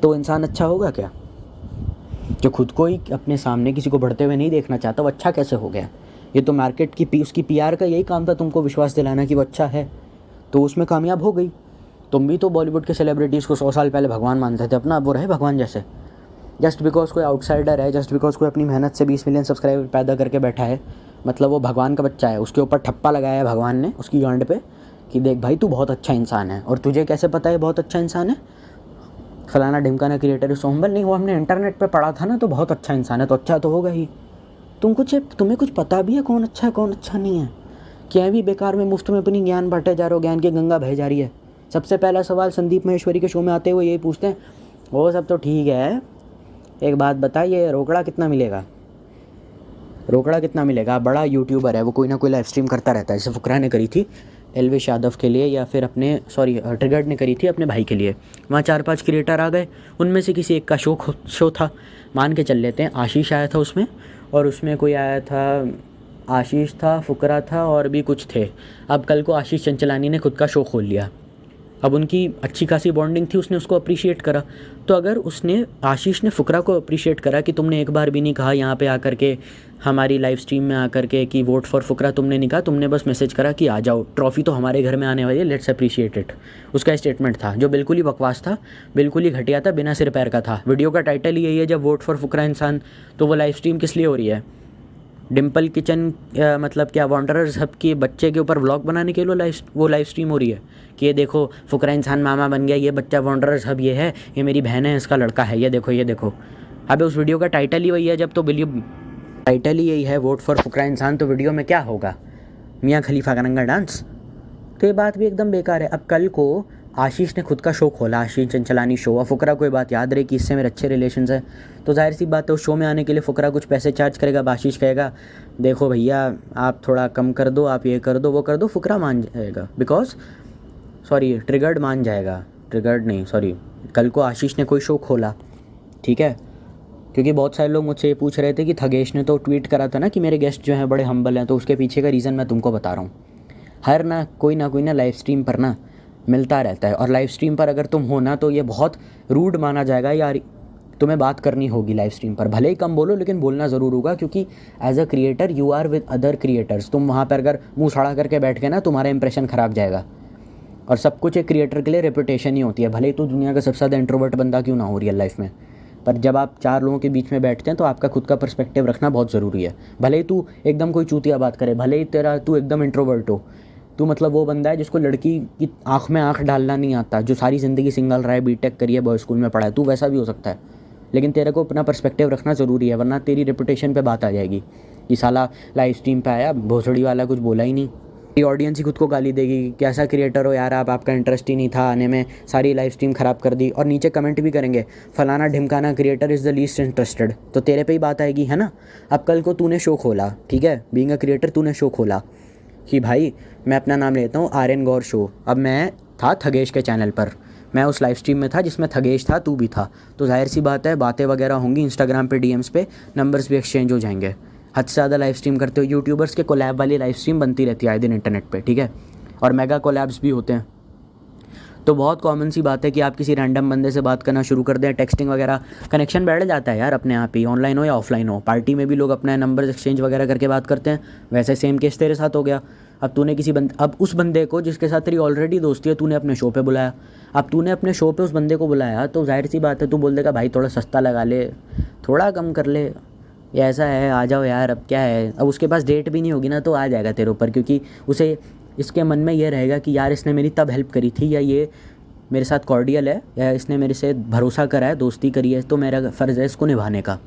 तो इंसान अच्छा होगा क्या? जो खुद को ही अपने सामने किसी को बढ़ते हुए नहीं देखना चाहता, वो अच्छा कैसे हो गया? ये तो मार्केट की उसकी PR का यही काम था, तुमको विश्वास दिलाना कि वो अच्छा है, तो उसमें कामयाब हो गई। तुम भी तो बॉलीवुड के सेलिब्रिटीज़ को 100 साल पहले भगवान मानते थे अपना, अब वो रहे भगवान जैसे। जस्ट बिकॉज कोई आउटसाइडर है, जस्ट बिकॉज कोई अपनी मेहनत से 20 मिलियन सब्सक्राइबर पैदा करके बैठा है, मतलब वो भगवान का बच्चा है, उसके ऊपर ठप्पा लगाया है भगवान ने उसकी गांड पे कि देख भाई तू बहुत अच्छा इंसान है। और तुझे कैसे पता है बहुत अच्छा इंसान है? फलाना ढिमकाना क्रिएटर सोहम्बल नहीं, वो हमने इंटरनेट पे पढ़ा था ना, तो बहुत अच्छा इंसान है, तो अच्छा तो होगा ही। तुम्हें कुछ पता भी है कौन अच्छा है कौन अच्छा नहीं है? क्या भी बेकार में मुफ्त में अपनी ज्ञान बांटे जा रहे हो, ज्ञान की गंगा बह जा रही है। सबसे पहला सवाल संदीप महेश्वरी के शो में आते हुए यही पूछते हैं, वो सब तो ठीक है, एक बात बताइए रोकड़ा कितना मिलेगा? रोकड़ा कितना मिलेगा? बड़ा यूट्यूबर है वो, कोई ना कोई लाइव स्ट्रीम करता रहता है, जैसे फुकरा ने करी थी एलविश यादव के लिए, या फिर अपने ट्रिगर्ड ने करी थी अपने भाई के लिए। वहाँ 4-5 क्रिएटर आ गए, उनमें से किसी एक का शो था, मान के चल लेते हैं आशीष आया था उसमें, और उसमें कोई आया था, आशीष था, फुकरा था, और भी कुछ थे। अब कल को आशीष चंचलानी ने खुद का शो खोल लिया, अब उनकी अच्छी खासी बॉन्डिंग थी, उसने उसको अप्रिशिएट करा। तो अगर उसने आशीष ने फुकरा को अप्रिशिएट करा कि तुमने एक बार भी नहीं कहा यहाँ पे आकर के, हमारी लाइव स्ट्रीम में आकर के कि वोट फॉर फुकरा, तुमने नहीं कहा, तुमने बस मैसेज करा कि आ जाओ, ट्रॉफी तो हमारे घर में आने वाली है, लेट्स अप्रिशिएट इट। उसका स्टेटमेंट था जो बिल्कुल ही बकवास था, बिल्कुल ही घटिया था, बिना सिर पैर का था। वीडियो का टाइटल ही यही है, जब वोट फॉर फुकरा इंसान, तो वो लाइव स्ट्रीम किस लिए हो रही है? डिम्पल किचन मतलब क्या वॉन्डरर्स हब के बच्चे के ऊपर व्लॉग बनाने के लिए वो लाइव स्ट्रीम हो रही है कि ये देखो फुकरा इंसान मामा बन गया, ये बच्चा वॉन्डरर्स हब ये है, ये मेरी बहन है, इसका लड़का है, ये देखो ये देखो। अबे उस वीडियो का टाइटल ही वही है, जब तो बिलीव टाइटल ही यही है वोट फॉर फुकरा इंसान, तो वीडियो में क्या होगा? मियाँ खलीफा का नंगा डांस? तो ये बात भी एकदम बेकार है। अब कल को आशीष ने खुद का शो खोला, आशीष चंचलानी शो, और फुकरा को ये बात याद रही कि इससे मेरे अच्छे रिलेशंस हैं, तो जाहिर सी बात है उस शो में आने के लिए फुकरा कुछ पैसे चार्ज करेगा। अब आशीष कहेगा देखो भैया आप थोड़ा कम कर दो, आप ये कर दो वो कर दो, फुकरा मान जाएगा, ट्रिगर्ड मान जाएगा, ट्रिगर्ड नहीं सॉरी, कल को आशीष ने कोई शो खोला, ठीक है, क्योंकि बहुत सारे लोग मुझसे ये पूछ रहे थे कि थगेश ने तो ट्वीट करा था ना कि मेरे गेस्ट जो हैं बड़े हम्बल हैं, तो उसके पीछे का रीज़न मैं तुमको बता रहा हूँ। हर ना कोई ना लाइव स्ट्रीम पर ना मिलता रहता है, और लाइव स्ट्रीम पर अगर तुम हो ना तो ये बहुत रूड माना जाएगा यार, तुम्हें बात करनी होगी लाइव स्ट्रीम पर, भले ही कम बोलो लेकिन बोलना ज़रूर होगा, क्योंकि as a creator you are with other creators. तुम वहाँ पर अगर मुंह सड़ा करके बैठ गए ना, तुम्हारा इंप्रेशन ख़राब जाएगा। और सब कुछ एक क्रिएटर के लिए रेपुटेशन ही होती है, भले ही तू दुनिया का सबसे ज़्यादा इंट्रोवर्ट बंदा क्यों ना हो रियल लाइफ में, पर जब आप 4 लोगों के बीच में बैठते हैं तो आपका खुद का पर्सपेक्टिव रखना बहुत ज़रूरी है। भले ही तू एकदम कोई चूतिया बात करे, भले ही तू एकदम इंट्रोवर्ट हो, तू मतलब वो बंदा है जिसको लड़की की आँख में आँख डालना नहीं आता, जो सारी ज़िंदगी सिंगल रहा है, बीटेक करी है, बॉय स्कूल में पढ़ा है, तू वैसा भी हो सकता है, लेकिन तेरे को अपना पर्सपेक्टिव रखना ज़रूरी है, वरना तेरी रेपुटेशन पे बात आ जाएगी कि साला लाइव स्ट्रीम पे आया, भोसड़ी वाला कुछ बोला ही नहीं, ये ऑडियंस ही खुद को गाली देगी कि कैसा क्रिएटर हो यार आप, आपका इंटरेस्ट ही नहीं था आने में, सारी लाइव स्ट्रीम ख़राब कर दी। और नीचे कमेंट भी करेंगे फलाना ढिमकाना creator is the least interested, तो तेरे पे ही बात आएगी, है ना। अब कल को तूने शो खोला, ठीक है, बीइंग अ क्रिएटर तूने शो खोला कि भाई मैं अपना नाम लेता हूँ आर्यन गौर शो, अब मैं था थगेश के चैनल पर, मैं उस लाइव स्ट्रीम में था जिसमें थगेश था, तू भी था, तो जाहिर सी बात है बातें वगैरह होंगी, इंस्टाग्राम पे DMs पे नंबर्स भी एक्सचेंज हो जाएंगे। हद से ज़्यादा लाइव स्ट्रीम करते हो, यूट्यूबर्स के कोलैब वाली लाइव स्ट्रीम बनती रहती है आए दिन इंटरनेट पे, ठीक है, और मेगा कोलैब्स भी होते हैं। तो बहुत कॉमन सी बात है कि आप किसी रैंडम बंदे से बात करना शुरू कर दें, टेक्सटिंग वगैरह, कनेक्शन बैठ जाता है यार अपने आप ही, ऑनलाइन हो या ऑफलाइन हो। पार्टी में भी लोग अपना नंबर एक्सचेंज वगैरह करके बात करते हैं, वैसे सेम केस तेरे साथ हो गया। अब तूने अब उस बंदे को जिसके साथ तेरी ऑलरेडी दोस्ती है तूने अपने शो पे बुलाया, अब तूने अपने शो पे उस बंदे को बुलाया, तो जाहिर सी बात है तू बोल देगा भाई थोड़ा सस्ता लगा ले, थोड़ा कम कर ले, ये ऐसा है, आ जाओ यार, अब क्या है। अब उसके पास डेट भी नहीं होगी ना, तो आ जाएगा तेरे ऊपर, क्योंकि उसे इसके मन में ये रहेगा कि यार इसने मेरी तब हेल्प करी थी, या ये मेरे साथ कॉर्डियल है, या इसने मेरे से भरोसा करा है, दोस्ती करी है, तो मेरा फ़र्ज़ है इसको निभाने का।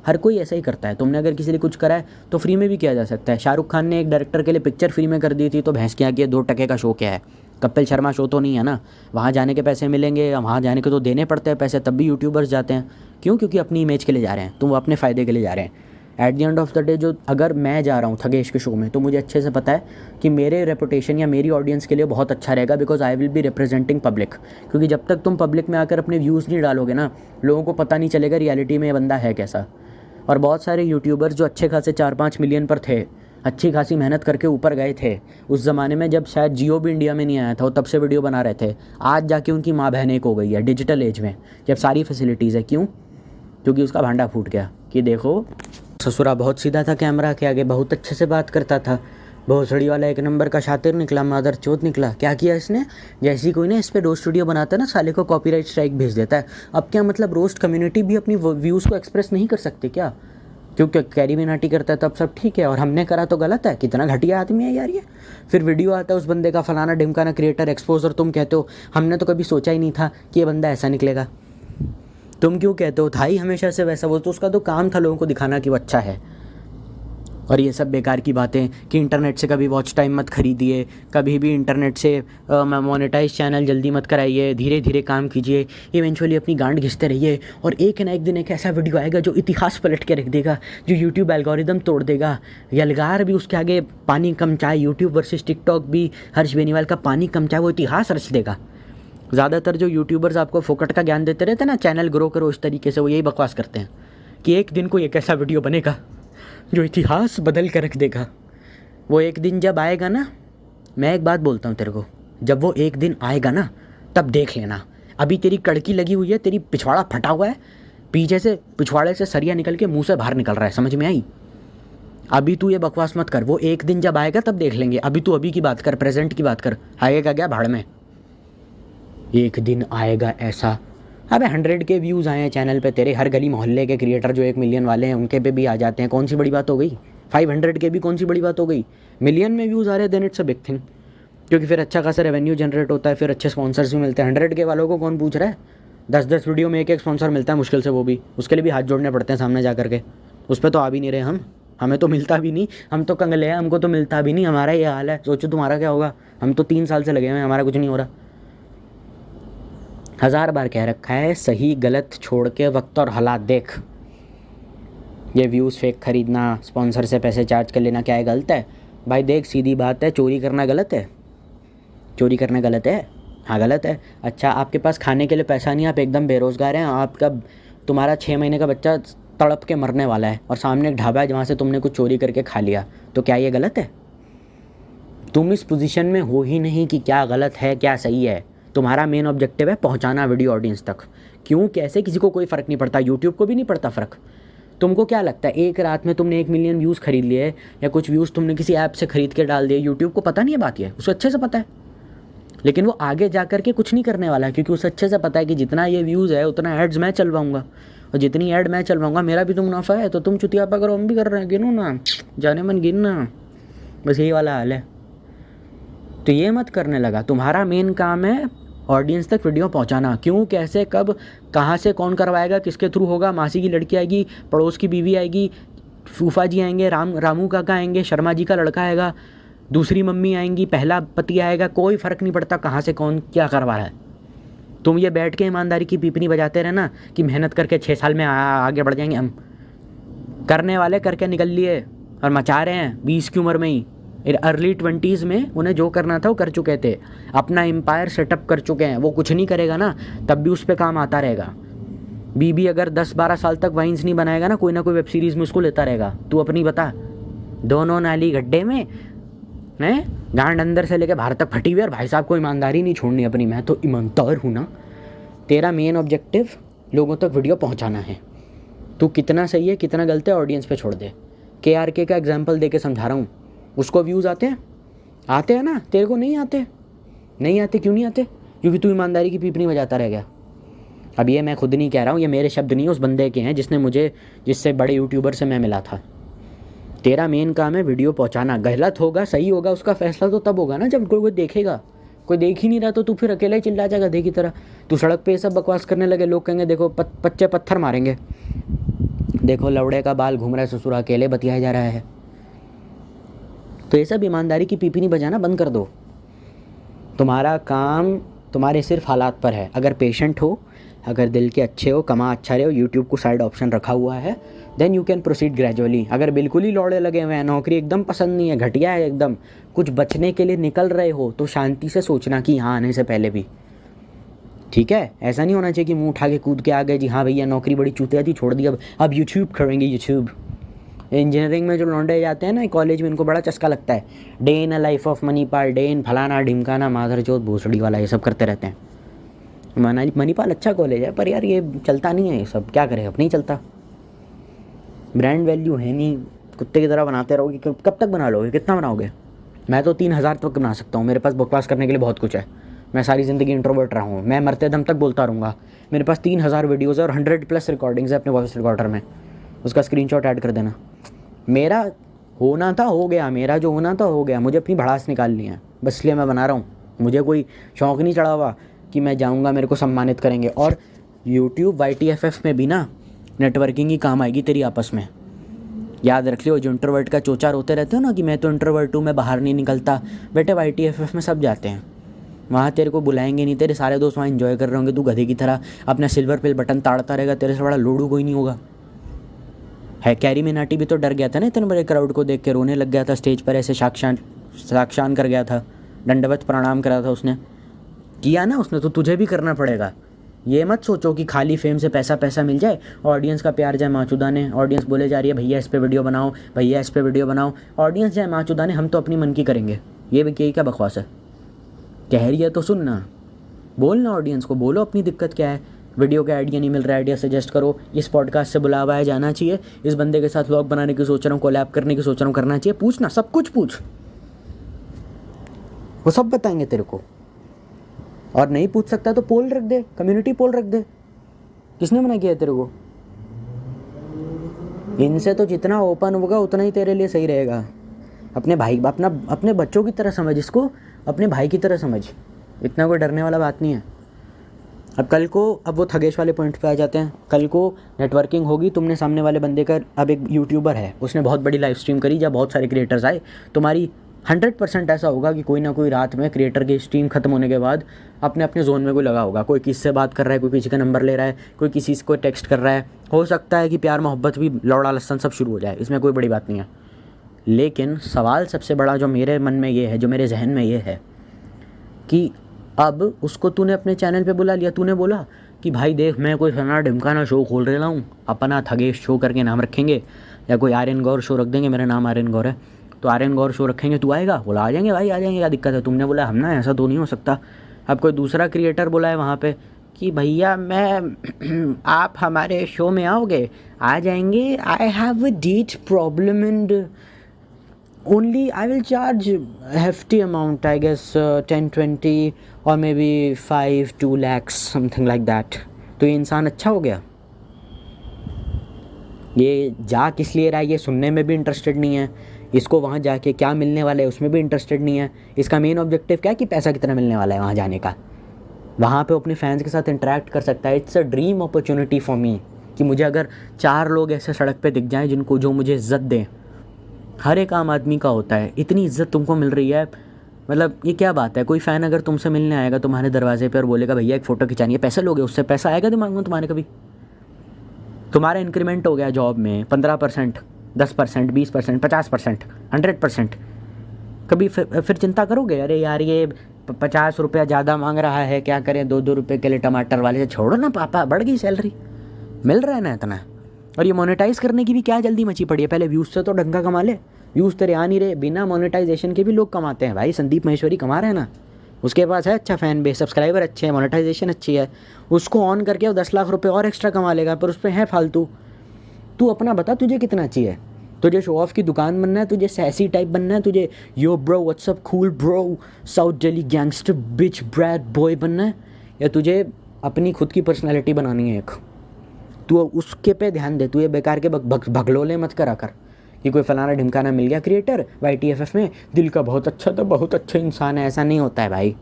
हर कोई ऐसा ही करता है। तुमने अगर किसी लिए कुछ करा है तो फ्री में भी किया जा सकता है। शाहरुख खान ने एक डायरेक्टर के लिए पिक्चर फ्री में कर दी थी, तो भैंस के यहाँ की 2 टके का शो क्या है? कपिल शर्मा शो तो नहीं है ना, वहाँ जाने के पैसे मिलेंगे, वहाँ जाने के तो देने पड़ते हैं पैसे, तब भी यूट्यूबर्स जाते हैं। क्यों? क्योंकि अपनी इमेज के लिए जा रहे हैं, तुम अपने फ़ायदे के लिए जा रहे हैं। At the end of the day जो अगर मैं जा रहा हूँ थगेश के शो में, तो मुझे अच्छे से पता है कि मेरे रेपुटेशन या मेरी ऑडियंस के लिए बहुत अच्छा रहेगा, because I will be representing public. क्योंकि जब तक तुम पब्लिक में आकर अपने व्यूज़ नहीं डालोगे ना, लोगों को पता नहीं चलेगा रियलिटी में ये बंदा है कैसा। और बहुत सारे यूट्यूबर्स जो अच्छे खासे 4-5 मिलियन पर थे, अच्छी खासी मेहनत करके ऊपर गए थे। उस ज़माने में जब शायद जियो भी इंडिया में नहीं आया था, वो तब से वीडियो बना रहे थे। आज जाके उनकी माँ बहन एक हो गई है डिजिटल एज में, जब सारी फैसिलिटीज़ है। क्यों? क्योंकि उसका भांडा फूट गया कि देखो ससुरा बहुत सीधा था, कैमरा के आगे बहुत अच्छे से बात करता था, भोसड़ी वाला एक नंबर का शातिर निकला, मादर चौथ निकला। क्या किया इसने? जैसी कोई ना इस पर रोस्ट वीडियो बनाता है ना, साले को कॉपीराइट स्ट्राइक भेज देता है। अब क्या मतलब रोस्ट कम्युनिटी भी अपनी व्यूज़ को एक्सप्रेस नहीं कर सकते क्या? क्योंकि कैरी मिनाटी करता है तब सब ठीक है, और हमने करा तो गलत है? कितना घटिया आदमी है यार ये। फिर वीडियो आता है उस बंदे का, फलाना ढिमकाना क्रिएटर एक्सपोज, और तुम कहते हो हमने तो कभी सोचा ही नहीं था कि ये बंदा ऐसा निकलेगा। तुम क्यों कहते हो? था ही हमेशा से वैसा। वो तो उसका तो काम था लोगों को दिखाना कि वो अच्छा है। और ये सब बेकार की बातें कि इंटरनेट से कभी वॉच टाइम मत खरीदिए, कभी भी इंटरनेट से मोनेटाइज चैनल जल्दी मत कराइए, धीरे धीरे काम कीजिए, इवेंचुअली अपनी गांड घिसते रहिए, और एक ना एक दिन एक ऐसा वीडियो आएगा जो इतिहास पलट के रख देगा, जो यूट्यूब एल्गोरिदम तोड़ देगा। यलगार भी उसके आगे पानी कम चाहे, यूट्यूब वर्सेस टिकटॉक भी हर्ष बेनीवाल का पानी कम चाहे, वो इतिहास रच देगा। ज़्यादातर जो यूट्यूबर्स आपको फोकट का ज्ञान देते रहते हैं ना, चैनल ग्रो करो इस तरीके से, वो यही बकवास करते हैं कि एक दिन कोई एक ऐसा वीडियो बनेगा जो इतिहास बदल कर रख देगा। वो एक दिन जब आएगा ना, मैं एक बात बोलता हूँ तेरे को, जब वो एक दिन आएगा ना तब देख लेना। अभी तेरी कड़की लगी हुई है, तेरी पिछवाड़ा फटा हुआ है, पीछे से पिछवाड़े से सरिया निकल के मुंह से बाहर निकल रहा है, समझ में आई? अभी तू ये बकवास मत कर, वो एक दिन जब आएगा तब देख लेंगे। अभी तू अभी की बात कर, प्रेजेंट की बात कर। आएगा क्या भाड़ में? एक दिन आएगा ऐसा। अबे 100 के व्यूज़ आए हैं चैनल पे तेरे, हर गली मोहल्ले के क्रिएटर जो 1 मिलियन वाले हैं उनके पे भी आ जाते हैं, कौन सी बड़ी बात हो गई? 500 के भी कौन सी बड़ी बात हो गई? मिलियन में व्यूज़ आ रहे हैं, then it's a big thing, क्योंकि फिर अच्छा खासा रेवेन्यू जनरेट होता है, फिर अच्छे स्पॉन्सर्स भी मिलते हैं। 100 के वालों को कौन पूछ रहा है? 10-10 वीडियो में एक स्पॉन्सर मिलता है मुश्किल से, वो भी उसके लिए भी हाथ जोड़ने पड़ते हैं सामने जा करके। उस पर तो आ भी नहीं रहे हम, हमें तो मिलता भी नहीं, हम तो कंगले हैं, हमको तो मिलता भी नहीं। हमारा ये हाल है, सोचो तुम्हारा क्या होगा। हम तो 3 साल से लगे हुए हैं, हमारा कुछ नहीं हो रहा। 1000 बार कह रखा है, सही गलत छोड़ के वक्त और हालात देख। ये व्यूज़ फेक खरीदना, स्पॉन्सर से पैसे चार्ज कर लेना, क्या है गलत है? भाई देख, सीधी बात है, चोरी करना गलत है? चोरी करना गलत है? हाँ गलत है। अच्छा, आपके पास खाने के लिए पैसा नहीं, आप एकदम बेरोज़गार हैं, आपका तुम्हारा 6 महीने का बच्चा तड़प के मरने वाला है, और सामने एक ढाबा है जहाँ से तुमने कुछ चोरी करके खा लिया, तो क्या ये गलत है? तुम इस पोजीशन में हो ही नहीं कि क्या गलत है क्या सही है। तुम्हारा मेन ऑब्जेक्टिव है पहुंचाना वीडियो ऑडियंस तक। क्यों कैसे किसी को कोई फ़र्क नहीं पड़ता, यूट्यूब को भी नहीं पड़ता फ़र्क। तुमको क्या लगता है एक रात में तुमने 1 मिलियन व्यूज़ खरीद लिए, या कुछ व्यूज़ तुमने किसी ऐप से खरीद के डाल दिए, यूट्यूब को पता नहीं है बात? ये उसे अच्छे से पता है, लेकिन वो आगे जा कर के कुछ नहीं करने वाला है, क्योंकि उसे अच्छे से पता है कि जितना ये व्यूज़ है उतना एड्स मैं चलवाऊँगा, और जितनी ऐड मैं चलवाऊँगा मेरा भी तो मुनाफा है। तो तुम चुतियापा करो, हम भी कर रहे हैं, गिनो ना, जाने मन गिनना, बस यही वाला हाल है। तो ये मत करने लगा। तुम्हारा मेन काम है ऑडियंस तक वीडियो पहुंचाना। क्यों कैसे कब कहाँ से कौन करवाएगा, किसके थ्रू होगा, मासी की लड़की आएगी, पड़ोस की बीवी आएगी, फूफा जी आएंगे, रामू काका आएंगे, शर्मा जी का लड़का आएगा, दूसरी मम्मी आएंगी, पहला पति आएगा, कोई फ़र्क नहीं पड़ता कहाँ से कौन क्या करवा रहा है। तुम ये बैठ के ईमानदारी की पीपनी बजाते रहना कि मेहनत करके 6 साल में आगे बढ़ जाएंगे हम। करने वाले करके निकल लिए और मचा रहे हैं 20 की उम्र में ही। अर्ली 20s में उन्हें जो करना था वो कर चुके थे, अपना एम्पायर सेटअप कर चुके हैं। वो कुछ नहीं करेगा ना तब भी उस पर काम आता रहेगा। बीबी अगर 10-12 साल तक वाइन्स नहीं बनाएगा ना कोई वेब सीरीज़ में उसको लेता रहेगा। तू अपनी बता, दोनों नाली गड्ढे में हैं, गांड अंदर से लेकर बाहर तक फटी हुई, और भाई साहब को ईमानदारी नहीं छोड़नी अपनी। मैं तो ईमानदार हूँ ना। तेरा मेन ऑब्जेक्टिव लोगों तक वीडियो पहुँचाना है। तू कितना सही है कितना गलत है ऑडियंस पे छोड़ दे। KRK का एग्जाम्पल दे के समझा रहा हूँ। उसको व्यूज़ आते हैं ना, तेरे को नहीं आते। क्यों नहीं आते? क्योंकि तू ईमानदारी की पीपनी बजाता रह गया। अब ये मैं खुद नहीं कह रहा हूँ, ये मेरे शब्द नहीं, उस बंदे के हैं जिससे बड़े यूट्यूबर से मैं मिला था। तेरा मेन काम है वीडियो पहुँचाना। गलत होगा सही होगा उसका फैसला तो तब होगा ना जब कोई देखेगा। कोई देख ही नहीं रहा तो तू फिर अकेले ही चिल्ला जाएगा गधे की तरह। तू सड़क पे ये सब बकवास करने लगे, लोग कहेंगे देखो बच्चे पत्थर मारेंगे, देखो लौड़े का बाल घूम रहा है ससुर, अकेले बतियाया जा रहा है। तो ये सब ईमानदारी की पीपी नहीं बजाना बंद कर दो। तुम्हारा काम तुम्हारे सिर्फ हालात पर है। अगर पेशेंट हो, अगर दिल के अच्छे हो, कमा अच्छा रहे हो, यूट्यूब को साइड ऑप्शन रखा हुआ है, then you can proceed gradually. अगर बिल्कुल ही लौड़े लगे हुए हैं, नौकरी एकदम पसंद नहीं है, घटिया है एकदम, कुछ बचने के लिए निकल रहे हो, तो शांति से सोचना कि यहाँ आने से पहले भी, ठीक है? ऐसा नहीं होना चाहिए कि मुँह उठा के कूद के आ गए, जी हाँ भैया नौकरी बड़ी चूतिया थी छोड़ दी, अब यूट्यूब करेंगे यूट्यूब। इंजीनियरिंग में जो लौंडे जाते हैं ना कॉलेज में, इनको बड़ा चस्का लगता है, day in a life of Manipal, day in फलाना ढिमकाना माधरचोद भोसड़ी वाला, ये सब करते रहते हैं। मणिपाल अच्छा कॉलेज है, पर यार ये चलता नहीं है, ये सब क्या करें, अब नहीं चलता, ब्रांड वैल्यू है नहीं, कुत्ते की तरह बनाते रहोगे, कब तक बना लोगे, कितना बनाओगे। मैं तो 3000 तक बना सकता हूँ, मेरे पास बकवास करने के लिए बहुत कुछ है, मैं सारी ज़िंदगी इंट्रोवर्ट रहा हूँ, मैं मरते दम तक बोलता रहूँगा। मेरे पास 3000 वीडियोज़ है और 100+ रिकॉर्डिंग्स है अपने वॉइस रिकॉर्डर में, उसका स्क्रीनशॉट ऐड कर देना। मेरा होना था हो गया, मेरा जो होना था हो गया, मुझे अपनी भड़ास निकालनी है, बस इसलिए मैं बना रहा हूँ। मुझे कोई शौक़ नहीं चढ़ा हुआ कि मैं जाऊँगा मेरे को सम्मानित करेंगे। और यूट्यूब YTFF में भी ना नेटवर्किंग ही काम आएगी तेरी आपस में, याद रख लियो। जो इंट्रोवर्ट का चोचा रोते रहते हो ना कि मैं तो इंट्रोवर्ट हूँ, मैं बाहर नहीं निकलता, बेटे YTFF में सब जाते हैं, वहाँ तेरे को बुलाएंगे नहीं, तेरे सारे दोस्त वहाँ एंजॉय कर रहे होंगे, तू गधे की तरह अपना सिल्वर प्ले बटन ताड़ता रहेगा, तेरे से बड़ा लोडू कोई नहीं होगा। है कैरी मिनाटी भी तो डर गया था ना इतने बड़े क्राउड को देख के, रोने लग गया था स्टेज पर, ऐसे साक्षान कर गया था, दंडवत प्रणाम करा था उसने, किया ना उसने, तो तुझे भी करना पड़ेगा। ये मत सोचो कि खाली फेम से पैसा मिल जाए, ऑडियंस का प्यार जाए माचुदाने, ऑडियंस बोले जा रही है भैया इस पे वीडियो बनाओ, भैया इस पे वीडियो बनाओ, ऑडियंस जाए माचुदाने, हम तो अपनी मन की करेंगे। ये क्या बकवास है, कह रही है तो सुन ना, बोलना ऑडियंस को, बोलो अपनी दिक्कत क्या है, वीडियो का आइडिया नहीं मिल रहा है, आइडिया सजेस्ट करो, इस पॉडकास्ट से बुलावा है, जाना चाहिए, इस बंदे के साथ व्लॉग बनाने की सोच रहा हूँ, कोलैब करने की सोच रहा हूँ, करना चाहिए, पूछना, सब कुछ पूछ, वो सब बताएंगे तेरे को। और नहीं पूछ सकता तो पोल रख दे, कम्युनिटी पोल रख दे, किसने मना किया तेरे को। इनसे तो जितना ओपन होगा उतना ही तेरे लिए सही रहेगा। अपने भाई अपने बच्चों की तरह समझ इसको, अपने भाई की तरह समझ, इतना कोई डरने वाला बात नहीं है। अब वो थगेश वाले पॉइंट पे आ जाते हैं। कल को नेटवर्किंग होगी, तुमने सामने वाले बंदे का, अब एक यूट्यूबर है, उसने बहुत बड़ी लाइव स्ट्रीम करी जब बहुत सारे क्रिएटर्स आए, तुम्हारी 100% ऐसा होगा कि कोई ना कोई रात में क्रिएटर की स्ट्रीम खत्म होने के बाद अपने अपने जोन में कोई लगा होगा, कोई किससे बात कर रहा है, कोई किसी का नंबर ले रहा है, कोई किसी को टेक्स्ट कर रहा है, हो सकता है कि प्यार मोहब्बत भी, लौड़ा लस्सन सब शुरू हो जाए, इसमें कोई बड़ी बात नहीं है। लेकिन सवाल सबसे बड़ा जो मेरे मन में ये है, जो मेरे जहन में ये है कि अब उसको तूने अपने चैनल पे बुला लिया, तूने बोला कि भाई देख मैं कोई फलाना ढिमकाना शो खोल रहा हूँ, अपना थगेश शो करके नाम रखेंगे, या कोई आर्यन गौर शो रख देंगे, मेरा नाम आर्यन गौर है तो आर्यन गौर शो रखेंगे, तू आएगा, बोला आ जाएंगे भाई, आ जाएंगे, क्या दिक्कत है। तुमने बोला हम ना, ऐसा तो नहीं हो सकता। अब कोई दूसरा क्रिएटर बोला है वहाँ पे कि भैया मैं आप हमारे शो में आओगे, आ जाएंगे, I have a date problem and only I will charge hefty amount, I guess 10-20 or maybe 5-2 lakhs something like that। तो ये इंसान अच्छा हो गया, ये जा किस लिए रहा है, ये सुनने में भी इंटरेस्टेड नहीं है, इसको वहाँ जाके क्या मिलने वाला है उसमें भी इंटरेस्टेड नहीं है। इसका मेन ऑब्जेक्टिव क्या है कि पैसा कितना मिलने वाला है वहाँ जाने का, वहाँ पे अपने फैंस के साथ इंटरेक्ट कर सकता है। It's a dream opportunity for me कि मुझे अगर 4 लोग ऐसे सड़क पे दिख जाएं जो मुझे इज़्ज़त दें। हर एक आम आदमी का होता है, इतनी इज्जत तुमको मिल रही है, मतलब ये क्या बात है। कोई फ़ैन अगर तुमसे मिलने आएगा तुम्हारे दरवाजे पे और बोलेगा भैया एक फ़ोटो खिंचानी है, पैसे लोगे, उससे पैसा आएगा दिमाग में तुम्हारे कभी। तुम्हारा इंक्रीमेंट हो गया जॉब में 15%, 10%, 20%, 50%, 100%, कभी फिर चिंता करोगे अरे यार ये 50 रुपया ज़्यादा मांग रहा है, क्या करें, 2-2 रुपये के लिए टमाटर वाले से छोड़ो ना पापा, बढ़ गई सैलरी, मिल रहा है ना इतना। और ये मोनेटाइज़ करने की भी क्या जल्दी मची पड़ी है, पहले व्यूज़ से तो ढंग का कमा ले, व्यूज़ तेरे आ नहीं रहे, बिना मोनेटाइजेशन के भी लोग कमाते हैं भाई। संदीप महेश्वरी कमा रहे हैं ना, उसके पास है अच्छा फ़ैन बेस, सब्सक्राइबर अच्छे हैं, मोनेटाइजेशन अच्छी है, उसको ऑन करके वो 10 लाख रुपये और एक्स्ट्रा कमा लेगा, पर उस पर है फालतू। तू अपना बता तुझे कितना चाहिए, तुझे शो ऑफ की दुकान बनना है, तुझे सैसी टाइप बनना है, तुझे yo bro whatsapp cool bro south Delhi gangster bitch brat boy बनना है, या तुझे अपनी खुद की पर्सनैलिटी बनानी है एक, तू उसके पे ध्यान दे। तू ये बेकार के भगलोले मत करा कर कि कोई फलाना ढिमकाना मिल गया क्रिएटर YTFF में, दिल का बहुत अच्छा था, बहुत अच्छा इंसान है, ऐसा नहीं होता है भाई।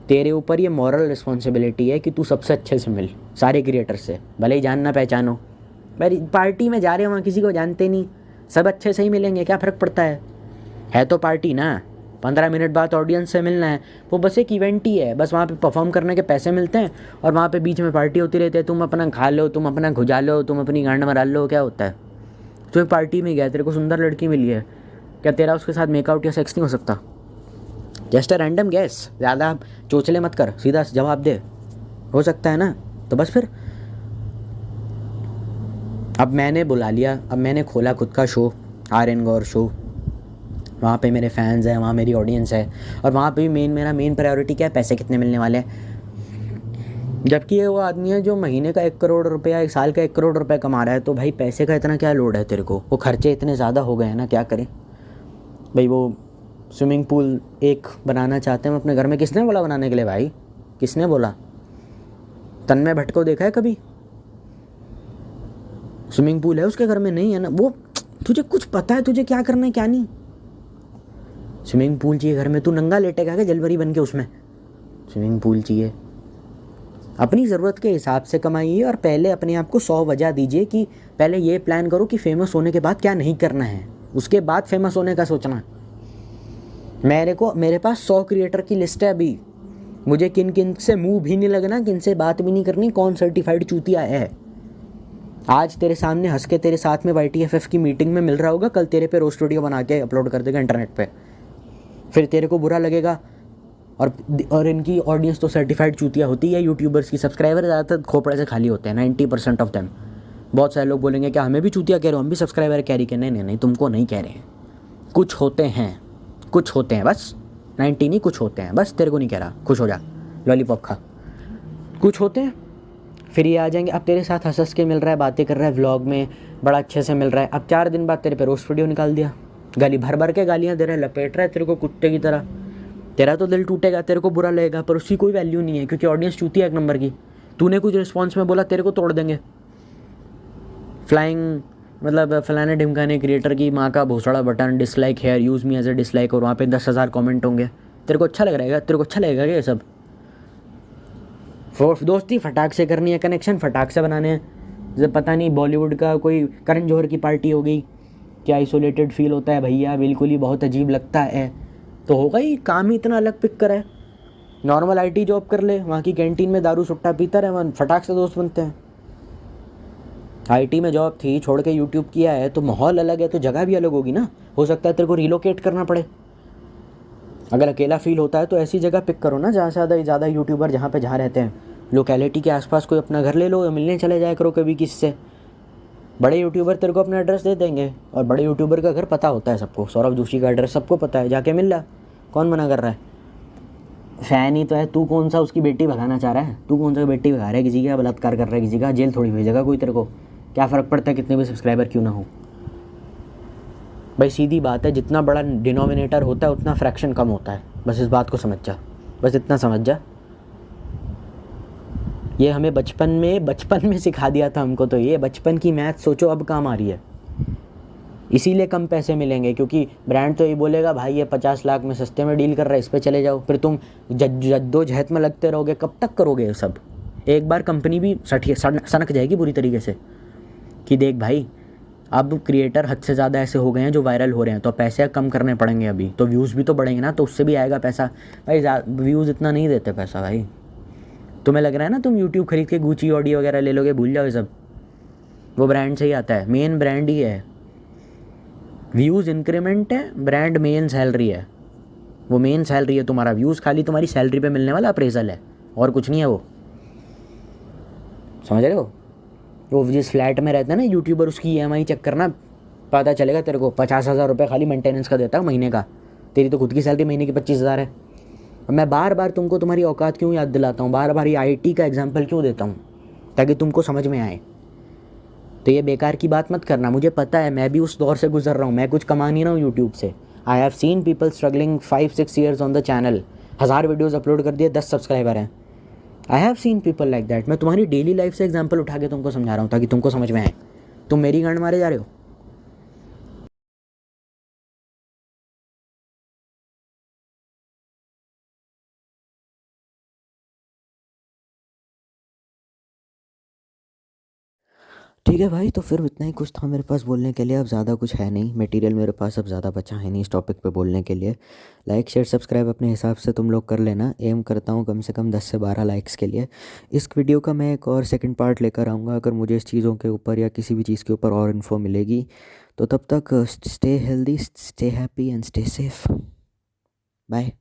तेरे ऊपर ये मॉरल रिस्पॉन्सिबिलिटी है कि तू सबसे अच्छे से मिल, सारे क्रिएटर से, भले ही जानना पहचानो। भाई पार्टी में जा रहे हो, वहाँ किसी को जानते नहीं, सब अच्छे से ही मिलेंगे, क्या फ़र्क पड़ता है तो पार्टी ना। 15 मिनट बाद ऑडियंस से मिलना है, वो बस एक इवेंट ही है, बस वहाँ पे परफॉर्म करने के पैसे मिलते हैं और वहाँ पे बीच में पार्टी होती रहती है, तुम अपना खा लो, तुम अपना घुजा लो, तुम अपनी गांड मरा लो, क्या होता है। तो एक पार्टी में गया, तेरे को सुंदर लड़की मिली है, क्या तेरा उसके साथ मेकआउट या सेक्स नहीं हो सकता। जस्ट अ रैंडम गैस, ज़्यादा चोचले मत कर, सीधा जवाब दे, हो सकता है ना। तो बस फिर अब मैंने बुला लिया, अब मैंने खोला खुद का शो, आर्यन गौर शो, वहाँ पे मेरे फैंस हैं, वहाँ मेरी ऑडियंस है, और वहाँ पे भी मेरा मेन प्रायोरिटी क्या है, पैसे कितने मिलने वाले हैं। जबकि ये वो आदमी है जो महीने का 1 करोड़ रुपया, 1 साल का 1 करोड़ रुपया कमा रहा है। तो भाई पैसे का इतना क्या लोड है तेरे को, वो खर्चे इतने ज़्यादा हो गए हैं ना, क्या करें भाई। वो स्विमिंग पूल एक बनाना चाहते हैं अपने घर में, किसने बोला बनाने के लिए भाई, किसने बोला? तन्मय भट्ट को देखा है कभी? स्विमिंग पूल है उसके घर में? नहीं है ना। वो तुझे कुछ पता है तुझे क्या करना है क्या नहीं? स्विमिंग पूल चाहिए घर में, तू नंगा लेटेगा क्या जलपरी बन के उसमें? स्विमिंग पूल चाहिए। अपनी ज़रूरत के हिसाब से कमाइए, और पहले अपने आप को 100 वजह दीजिए कि पहले ये प्लान करो कि फेमस होने के बाद क्या नहीं करना है, उसके बाद फेमस होने का सोचना। मेरे पास 100 क्रिएटर की लिस्ट है अभी। मुझे किन किन से मुंह भी नहीं लगना, किन से बात भी नहीं करनी, कौन सर्टिफाइड चूतिया है। आज तेरे सामने हंस के तेरे साथ में YTFF की मीटिंग में मिल रहा होगा, कल तेरे पे रोस्ट वीडियो बना के अपलोड कर देगा इंटरनेट पे, फिर तेरे को बुरा लगेगा। और इनकी ऑडियंस तो सर्टिफाइड चूतिया होती है। यूट्यूबर्स की सब्सक्राइबर ज़्यादातर खोपड़े से खाली होते हैं, 90% ऑफ देम। बहुत सारे लोग बोलेंगे क्या हमें भी चूतिया कह रहे हो, हम भी सब्सक्राइबर कैरी के? नहीं, तुमको नहीं कह रहे हैं। कुछ होते हैं बस, 90 नहीं, कुछ होते हैं बस। तेरे को नहीं कह रहा, खुश हो जा, लॉलीपॉप खा। कुछ होते हैं, फिर ये आ जाएंगे। अब तेरे साथ हंस के मिल रहा है, बातें कर रहा है, व्लॉग में बड़ा अच्छे से मिल रहा है। अब 4 दिन बाद तेरे पे रोस्ट वीडियो निकाल दिया, गाली भर के गालियाँ दे रहा है, लपेट रहा है तेरे को कुत्ते की तरह। तेरा तो दिल टूटेगा, तेरे को बुरा लगेगा, पर उसकी कोई वैल्यू नहीं है, क्योंकि ऑडियंस चूती है 1 नंबर की। तूने कुछ रिस्पॉन्स में बोला, तेरे को तोड़ देंगे। फ्लाइंग मतलब फलाने ढिमकाने क्रिएटर की माँ का भोसड़ा button, dislike here, use me as a dislike, और वहाँ पे 10,000 कमेंट होंगे। तेरे को अच्छा लगेगा? क्या ये सब? दोस्ती फटाक से करनी है, कनेक्शन फटाक से बनाने हैं। जब पता नहीं बॉलीवुड का कोई करण जौहर की पार्टी हो गई, क्या आइसोलेटेड फील होता है भैया, बिल्कुल ही बहुत अजीब लगता है। तो होगा ही, काम ही इतना अलग पिक करा है। नॉर्मल IT जॉब कर ले, वहाँ की कैंटीन में दारू सुट्टा पीता रहे, वहाँ फटाक से दोस्त बनते हैं। IT में जॉब थी, छोड़ के YouTube किया है, तो माहौल अलग है, तो जगह भी अलग होगी ना। हो सकता है तेरे को रिलोकेट करना पड़े। अगर अकेला फील होता है तो ऐसी जगह पिक करो ना जहाँ से ज़्यादा यूट्यूबर जहाँ रहते हैं। लोकेलिटी के आसपास कोई अपना घर ले लो, या मिलने चले जाया करो कभी किसी से। बड़े यूट्यूबर तेरे को अपना एड्रेस दे देंगे, और बड़े यूट्यूबर का घर पता होता है सबको। सौरभ जोशी का एड्रेस सबको पता है, जाके मिल रहा। कौन मना कर रहा है? फैन ही तो है। तू कौन सा उसकी बेटी भगाना चाह रहा है? तू कौन सा बेटी भगा रहा है किसी का, बलात्कार कर रहा है किसी का? जेल थोड़ी भेजेगा कोई तेरे को, क्या फ़र्क पड़ता है कितने भी सब्सक्राइबर क्यों ना हो। भाई सीधी बात है, जितना बड़ा डिनोमिनेटर होता है उतना फ्रैक्शन कम होता है। बस इस बात को समझ जा, बस इतना समझ जा। ये हमें बचपन में सिखा दिया था हमको। तो ये बचपन की मैथ सोचो अब काम आ रही है। इसीलिए कम पैसे मिलेंगे, क्योंकि ब्रांड तो ये बोलेगा भाई ये 50 लाख में सस्ते में डील कर रहा है, इस पर चले जाओ। फिर तुम जद्दोजहद में लगते रहोगे, कब तक करोगे ये सब? एक बार कंपनी भी सनक जाएगी पूरी तरीके से कि देख भाई अब क्रिएटर हद से ज़्यादा ऐसे हो गए हैं जो वायरल हो रहे हैं, तो पैसे कम करने पड़ेंगे अभी, तो व्यूज़ भी तो बढ़ेंगे ना, तो उससे भी आएगा पैसा। भाई व्यूज़ इतना नहीं देते पैसा भाई। तुम्हें लग रहा है ना तुम यूट्यूब खरीद के गुची ऑडियो वगैरह ले लोगे, भूल जाओ ये सब। वो ब्रांड से ही आता है, मेन ब्रांड ही है। व्यूज़ इंक्रीमेंट है, ब्रांड मेन सैलरी है। वो मेन सैलरी है तुम्हारा, व्यूज़ खाली तुम्हारी सैलरी पे मिलने वाला अप्रेजल है, और कुछ नहीं है वो। समझ रहे हो? वो जिस फ्लैट में रहता है ना यूट्यूबर, उसकी EMI चेक करना, पता चलेगा तेरे को। 50,000 रुपये खाली मेंटेनेंस का देता है महीने का। तेरी तो खुद की सैलरी महीने की 25,000 है। मैं बार बार तुमको तुम्हारी औकात क्यों याद दिलाता हूँ, बार बार ये IT का एग्जाम्पल क्यों देता हूँ, ताकि तुमको समझ में आए। तो ये बेकार की बात मत करना। मुझे पता है, मैं भी उस दौर से गुजर रहा हूँ। मैं कुछ कमा नहीं रहा हूँ यूट्यूब से। I have seen people struggling 5-6 years on the channel. 1000 videos upload कर दिए, 10 सब्सक्राइबर हैं। I have seen people like that. मैं तुम्हारी डेली लाइफ से एग्जाम्पल उठा के तुमको समझा रहा हूँ, ताकि तुमको समझ में आए। तुम मेरी गांड मारे जा रहे हो। ठीक है भाई, तो फिर इतना ही कुछ था मेरे पास बोलने के लिए। अब ज़्यादा कुछ है नहीं, मटेरियल मेरे पास अब ज़्यादा बचा है नहीं इस टॉपिक पे बोलने के लिए। लाइक शेयर सब्सक्राइब अपने हिसाब से तुम लोग कर लेना। एम करता हूँ कम से कम 10 से 12 लाइक्स के लिए। इस वीडियो का मैं एक और सेकंड पार्ट लेकर आऊँगा, अगर मुझे इस चीज़ों के ऊपर या किसी भी चीज़ के ऊपर और इन्फो मिलेगी। तो तब तक stay healthy, stay happy and stay safe. Bye.